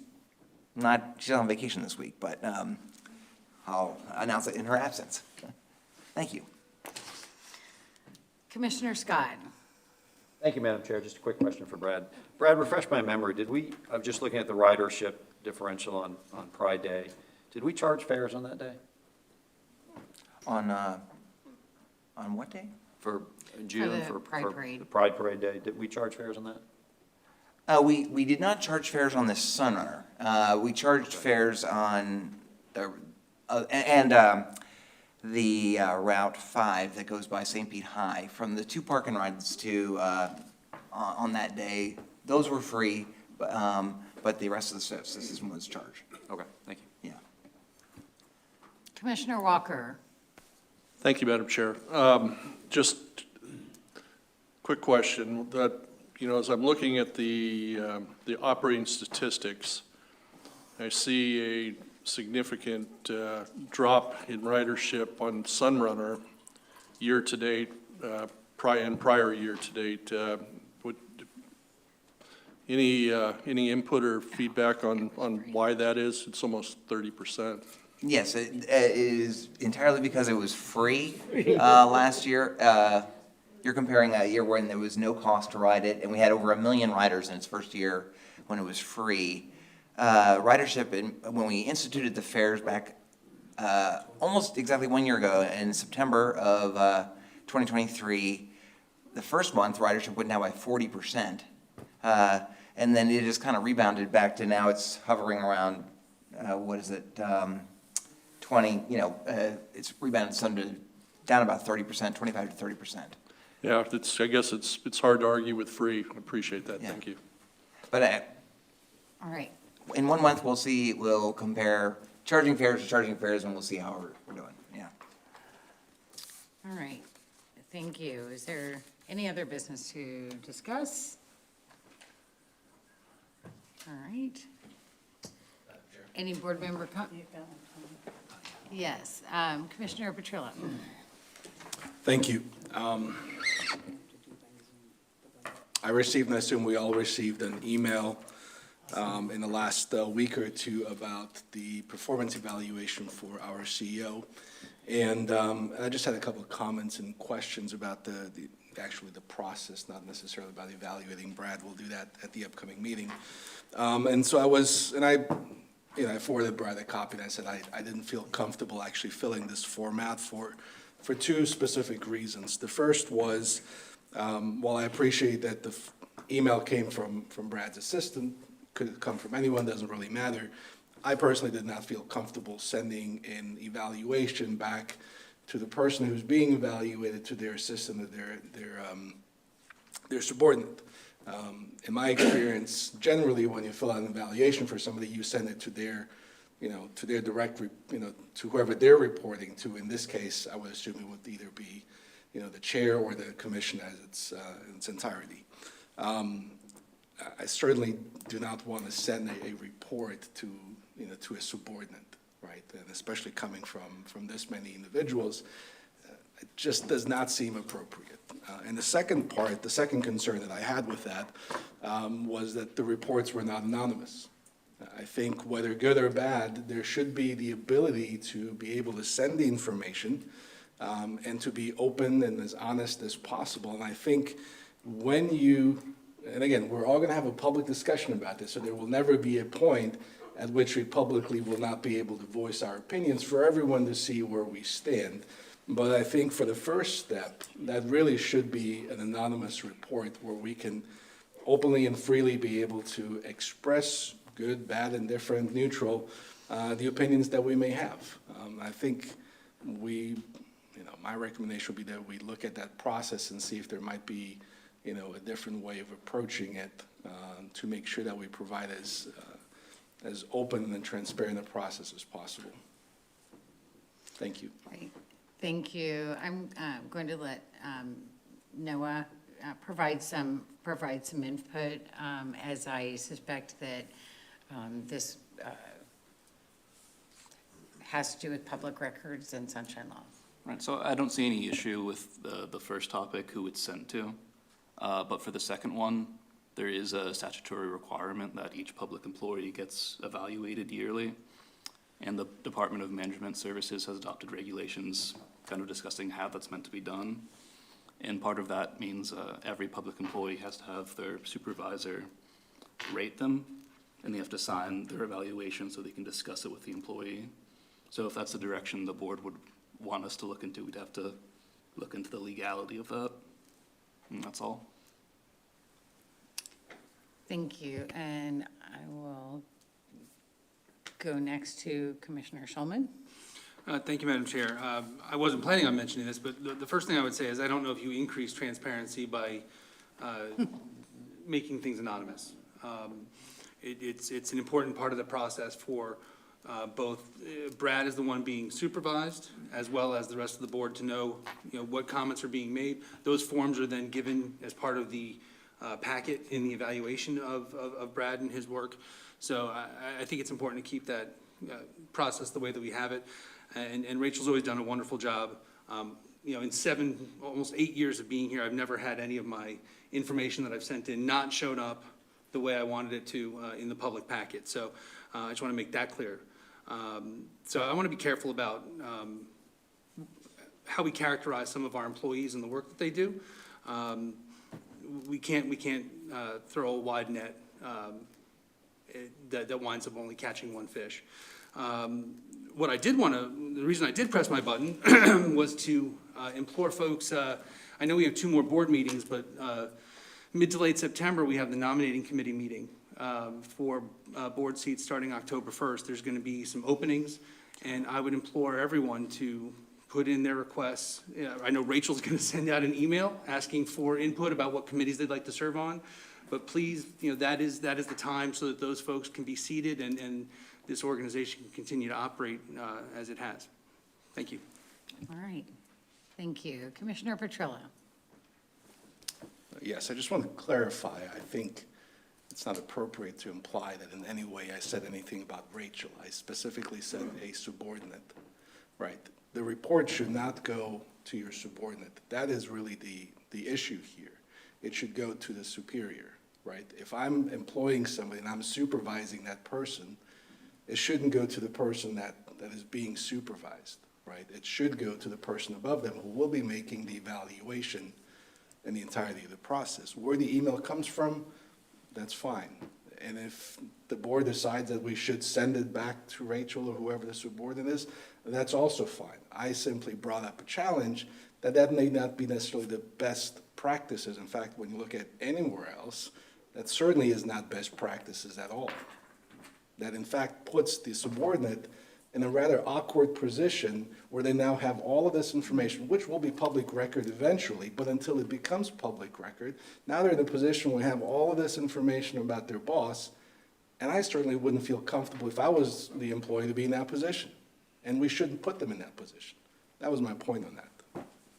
on vacation this week, but I'll announce it in her absence. Thank you. Commissioner Scott. Thank you, Madam Chair. Just a quick question for Brad. Brad, refresh my memory. I'm just looking at the ridership differential on Pride Day. Did we charge fares on that day? On what day? For June, For the Pride Parade. The Pride Parade Day. Did we charge fares on that? We did not charge fares on the Sunrunner. We charged fares on the Route 5 that goes by St. Pete High. From the two park and rides to on that day, those were free, but the rest of the system was charged. Okay, thank you. Yeah. Commissioner Walker. Thank you, Madam Chair. Just quick question that, as I'm looking at the operating statistics, I see a significant drop in ridership on Sunrunner year-to-date, and prior year-to-date. Any input or feedback on why that is? It's almost 30%. Yes, it is entirely because it was free last year. You're comparing a year when there was no cost to ride it, and we had over 1 million riders in its first year when it was free. Ridership, when we instituted the fares back almost exactly 1 year ago in September of 2023, the first month ridership went down by 40%. And then it just kind of rebounded back to now it's hovering around, 20, it's rebounded down about 30%, 25 to 30%. Yeah, I guess it's hard to argue with free. I appreciate that. Thank you. But all right. In 1 month, we'll compare charging fares, and we'll see how we're doing, yeah. All right, thank you. Is there any other business to discuss? All right. Any board member Yes, Commissioner Petrillo. Thank you. I received, and I assume we all received, an email in the last week or two about the performance evaluation for our CEO. And I just had a couple of comments and questions about actually the process, not necessarily about evaluating Brad. We'll do that at the upcoming meeting. And so I forwarded Brad a copy, and I said I didn't feel comfortable actually filling this format for two specific reasons. The first was, while I appreciate that the email came from Brad's assistant, could it come from anyone, doesn't really matter. I personally did not feel comfortable sending an evaluation back to the person who's being evaluated, to their assistant or their subordinate. In my experience, generally, when you fill out an evaluation for somebody, you send it to their direct, to whoever they're reporting to. In this case, I would assume it would either be, the chair or the commission as in its entirety. I certainly do not want to send a report to a subordinate, right? And especially coming from this many individuals, it just does not seem appropriate. And the second concern that I had with that was that the reports were not anonymous. I think whether good or bad, there should be the ability to be able to send the information and to be open and as honest as possible. And I think and again, we're all going to have a public discussion about this, so there will never be a point at which we publicly will not be able to voice our opinions for everyone to see where we stand. But I think for the first step, that really should be an anonymous report where we can openly and freely be able to express good, bad, indifferent, neutral, the opinions that we may have. I think my recommendation would be that we look at that process and see if there might be, a different way of approaching it to make sure that we provide as open and transparent a process as possible. Thank you. Great. Thank you. I'm going to let Noah provide some input, as I suspect that this has to do with public records and sunshine law. Right, so I don't see any issue with the first topic, who it's sent to. But for the second one, there is a statutory requirement that each public employee gets evaluated yearly. And the Department of Management Services has adopted regulations kind of discussing how that's meant to be done. And part of that means every public employee has to have their supervisor rate them, and they have to sign their evaluation so they can discuss it with the employee. So if that's the direction the board would want us to look into, we'd have to look into the legality of that. And that's all. Thank you, and I will go next to Commissioner Schulman. Thank you, Madam Chair. I wasn't planning on mentioning this, but the first thing I would say is I don't know if you increase transparency by making things anonymous. It's an important part of the process for both Brad is the one being supervised, as well as the rest of the board to know, what comments are being made. Those forms are then given as part of the packet in the evaluation of Brad and his work. So I think it's important to keep that process the way that we have it. And Rachel's always done a wonderful job. In almost 8 years of being here, I've never had any of my information that I've sent in not shown up the way I wanted it to in the public packet. So I just want to make that clear. So I want to be careful about how we characterize some of our employees and the work that they do. We can't throw a wide net that winds up only catching one fish. The reason I did press my button was to implore folks, I know we have 2 more board meetings, but mid to late September, we have the nominating committee meeting for board seats starting October 1st. There's going to be some openings, and I would implore everyone to put in their requests. I know Rachel's going to send out an email asking for input about what committees they'd like to serve on, but please, that is the time so that those folks can be seated and this organization can continue to operate as it has. Thank you. All right. Thank you. Commissioner Petrillo. Yes, I just want to clarify, I think it's not appropriate to imply that in any way I said anything about Rachel. I specifically said a subordinate, right? The report should not go to your subordinate. That is really the issue here. It should go to the superior, right? If I'm employing somebody and I'm supervising that person, it shouldn't go to the person that is being supervised, right? It should go to the person above them who will be making the evaluation in the entirety of the process. Where the email comes from, that's fine. And if the board decides that we should send it back to Rachel or whoever the subordinate is, that's also fine. I simply brought up a challenge that may not be necessarily the best practices. In fact, when you look at anywhere else, that certainly is not best practices at all. That in fact puts the subordinate in a rather awkward position where they now have all of this information, which will be public record eventually, but until it becomes public record, now they're in a position where they have all of this information about their boss, and I certainly wouldn't feel comfortable if I was the employee to be in that position, and we shouldn't put them in that position. That was my point on that.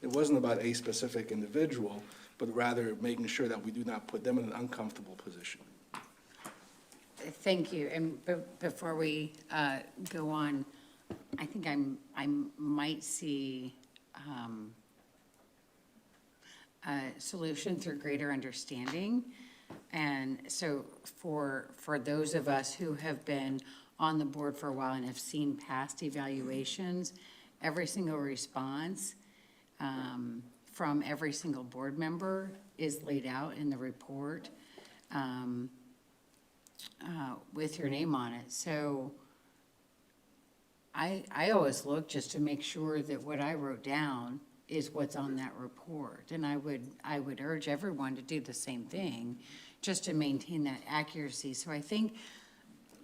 It wasn't about a specific individual, but rather making sure that we do not put them in an uncomfortable position. Thank you. And before we go on, I think I might see a solution through greater understanding. And so for those of us who have been on the board for a while and have seen past evaluations, every single response from every single board member is laid out in the report. With your name on it. So I always look just to make sure that what I wrote down is what's on that report. And I would urge everyone to do the same thing, just to maintain that accuracy. So I think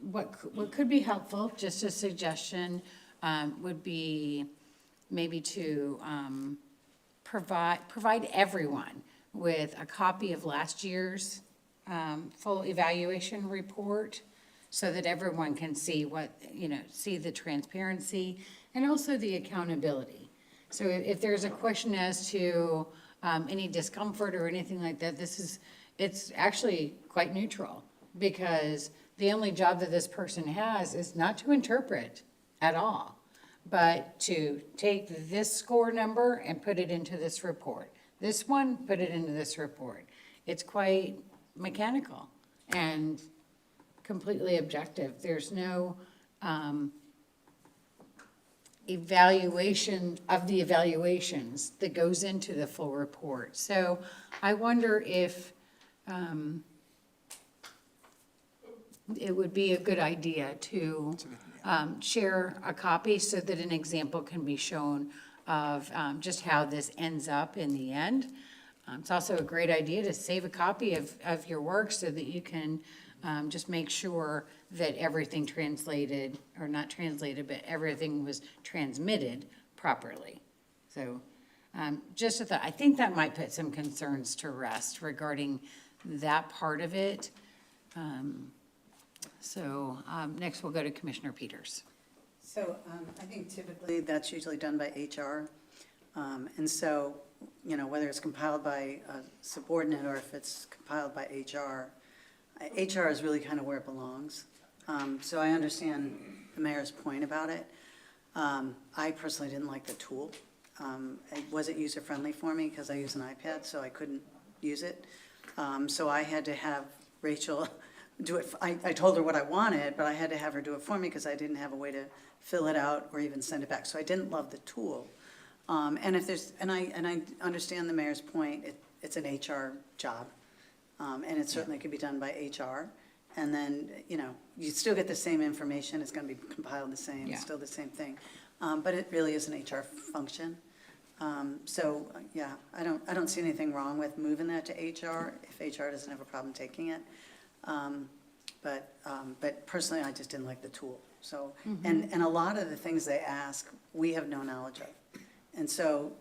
what could be helpful, just a suggestion, would be maybe to provide everyone with a copy of last year's full evaluation report, so that everyone can see see the transparency and also the accountability. So if there's a question as to any discomfort or anything like that, it's actually quite neutral, because the only job that this person has is not to interpret at all, but to take this score number and put it into this report. This one, put it into this report. It's quite mechanical and completely objective. There's no evaluation of the evaluations that goes into the full report. So I wonder if it would be a good idea to share a copy so that an example can be shown of just how this ends up in the end. It's also a great idea to save a copy of your work so that you can just make sure that everything translated, or not translated, but everything was transmitted properly. So just a thought, I think that might put some concerns to rest regarding that part of it. Next we'll go to Commissioner Peters. So I think typically that's usually done by HR. And so, whether it's compiled by a subordinate or if it's compiled by HR, HR is really kind of where it belongs. So I understand the mayor's point about it. I personally didn't like the tool. It wasn't user-friendly for me because I use an iPad, so I couldn't use it. So I had to have Rachel do it. I told her what I wanted, but I had to have her do it for me because I didn't have a way to fill it out or even send it back. So I didn't love the tool. And I understand the mayor's point. It's an HR job, and it certainly could be done by HR. And then you still get the same information. It's going to be compiled the same. It's still the same thing, but it really is an HR function. Yeah, I don't see anything wrong with moving that to HR if HR doesn't have a problem taking it. But personally, I just didn't like the tool. So, and a lot of the things they ask, we have no knowledge of. And so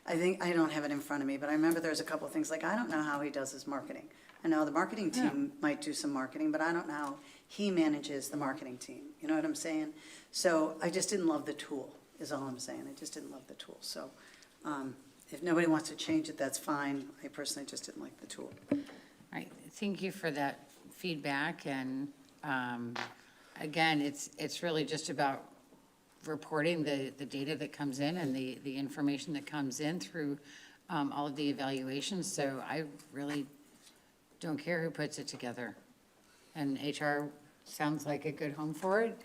I think, I don't have it in front of me, but I remember there's a couple of things, like, I don't know how he does his marketing. I know the marketing team might do some marketing, but I don't know how he manages the marketing team. You know what I'm saying? So I just didn't love the tool, is all I'm saying. I just didn't love the tool. So if nobody wants to change it, that's fine. I personally just didn't like the tool. All right, thank you for that feedback, and again, it's really just about reporting the data that comes in and the information that comes in through all of the evaluations, so I really don't care who puts it together. And HR sounds like a good home for it.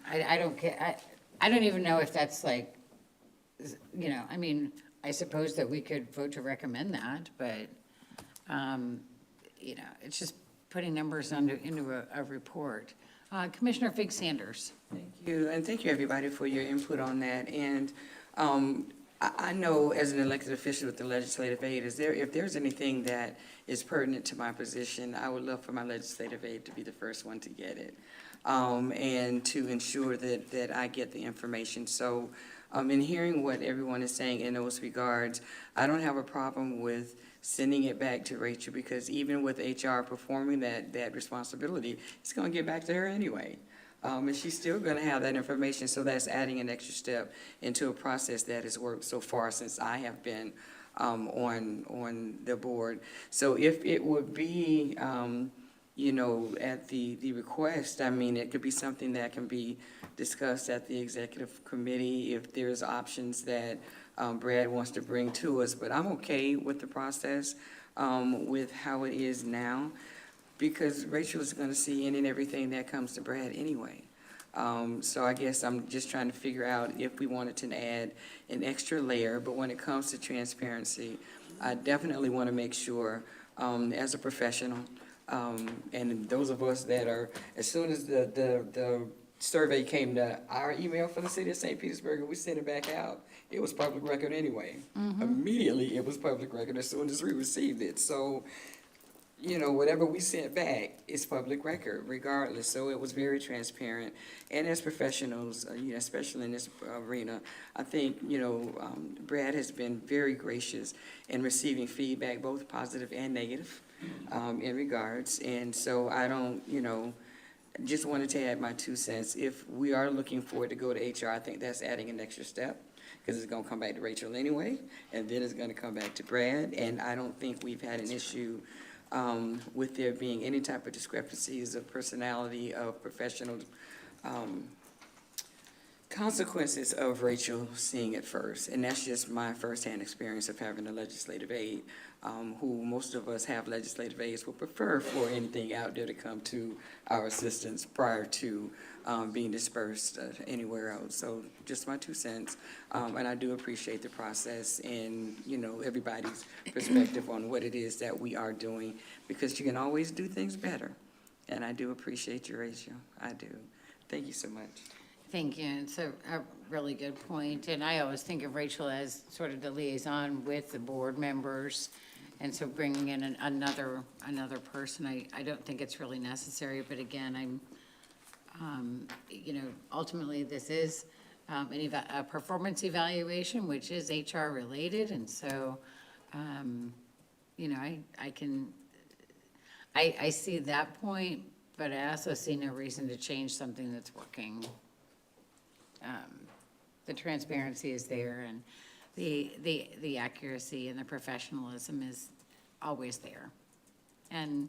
I don't care, I don't even know if that's like, you know, I mean, I suppose that we could vote to recommend that, but, you know, it's just putting numbers into a report. Commissioner Fig Sanders. Thank you, and thank you, everybody, for your input on that. And I know as an elected official with the legislative aid, if there's anything that is pertinent to my position, I would love for my legislative aid to be the first one to get it, and to ensure that I get the information. So in hearing what everyone is saying in those regards, I don't have a problem with sending it back to Rachel, because even with HR performing that responsibility, it's going to get back to her anyway. And she's still going to have that information, so that's adding an extra step into a process that has worked so far since I have been on the board. So if it would be, you know, at the request, I mean, it could be something that can be discussed at the executive committee if there's options that Brad wants to bring to us. But I'm okay with the process with how it is now, because Rachel is going to see any and everything that comes to Brad anyway. So I guess I'm just trying to figure out if we wanted to add an extra layer. But when it comes to transparency, I definitely want to make sure, as a professional, and those of us that are, as soon as the survey came to our email for the city of St. Petersburg, and we sent it back out, it was public record anyway. Immediately, it was public record as soon as we received it. So, you know, whatever we sent back is public record regardless. So it was very transparent. And as professionals, you know, especially in this arena, I think, you know, Brad has been very gracious in receiving feedback, both positive and negative, in regards. And so I don't, you know, just wanted to add my 2 cents. If we are looking for it to go to HR, I think that's adding an extra step, because it's going to come back to Rachel anyway, and then it's going to come back to Brad. And I don't think we've had an issue with there being any type of discrepancies of personality, of professional consequences of Rachel seeing it first. And that's just my firsthand experience of having a legislative aide, who most of us have legislative aides will prefer for anything out there to come to our assistance prior to being dispersed anywhere else. So just my 2 cents. And I do appreciate the process and, you know, everybody's perspective on what it is that we are doing, because you can always do things better. And I do appreciate your ratio. I do. Thank you so much. Thank you. It's a really good point. And I always think of Rachel as sort of the liaison with the board members. And so bringing in another person, I don't think it's really necessary. But again, I'm, you know, ultimately this is a performance evaluation, which is HR related. And so, you know, I see that point, but I also see no reason to change something that's working. The transparency is there, and the accuracy and the professionalism is always there. And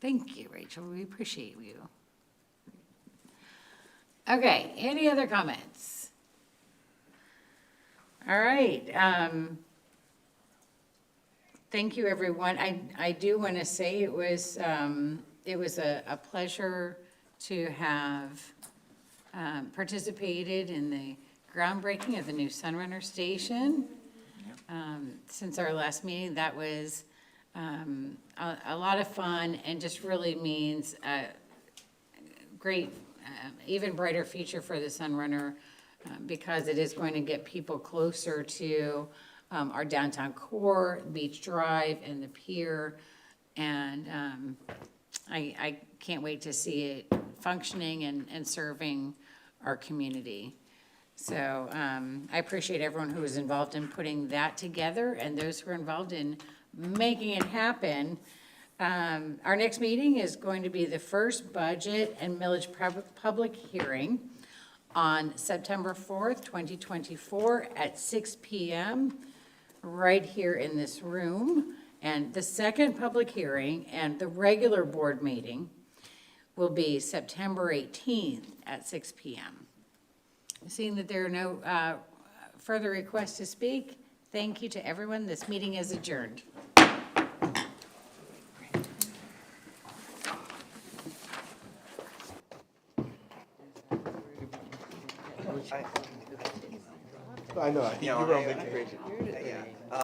thank you, Rachel. We appreciate you. Okay, any other comments? All right. Thank you, everyone. I do want to say it was a pleasure to have participated in the groundbreaking of the new Sunrunner station. Since our last meeting, that was a lot of fun, and just really means a great, even brighter future for the Sunrunner, because it is going to get people closer to our downtown core, Beach Drive, and the pier. And I can't wait to see it functioning and serving our community. So I appreciate everyone who was involved in putting that together and those who are involved in making it happen. Our next meeting is going to be the first budget and millage public hearing on September 4th, 2024 at 6 p.m. right here in this room. And the second public hearing and the regular board meeting will be September 18th at 6 p.m. Seeing that there are no further requests to speak, thank you to everyone. This meeting is adjourned. I know, you were on vacation.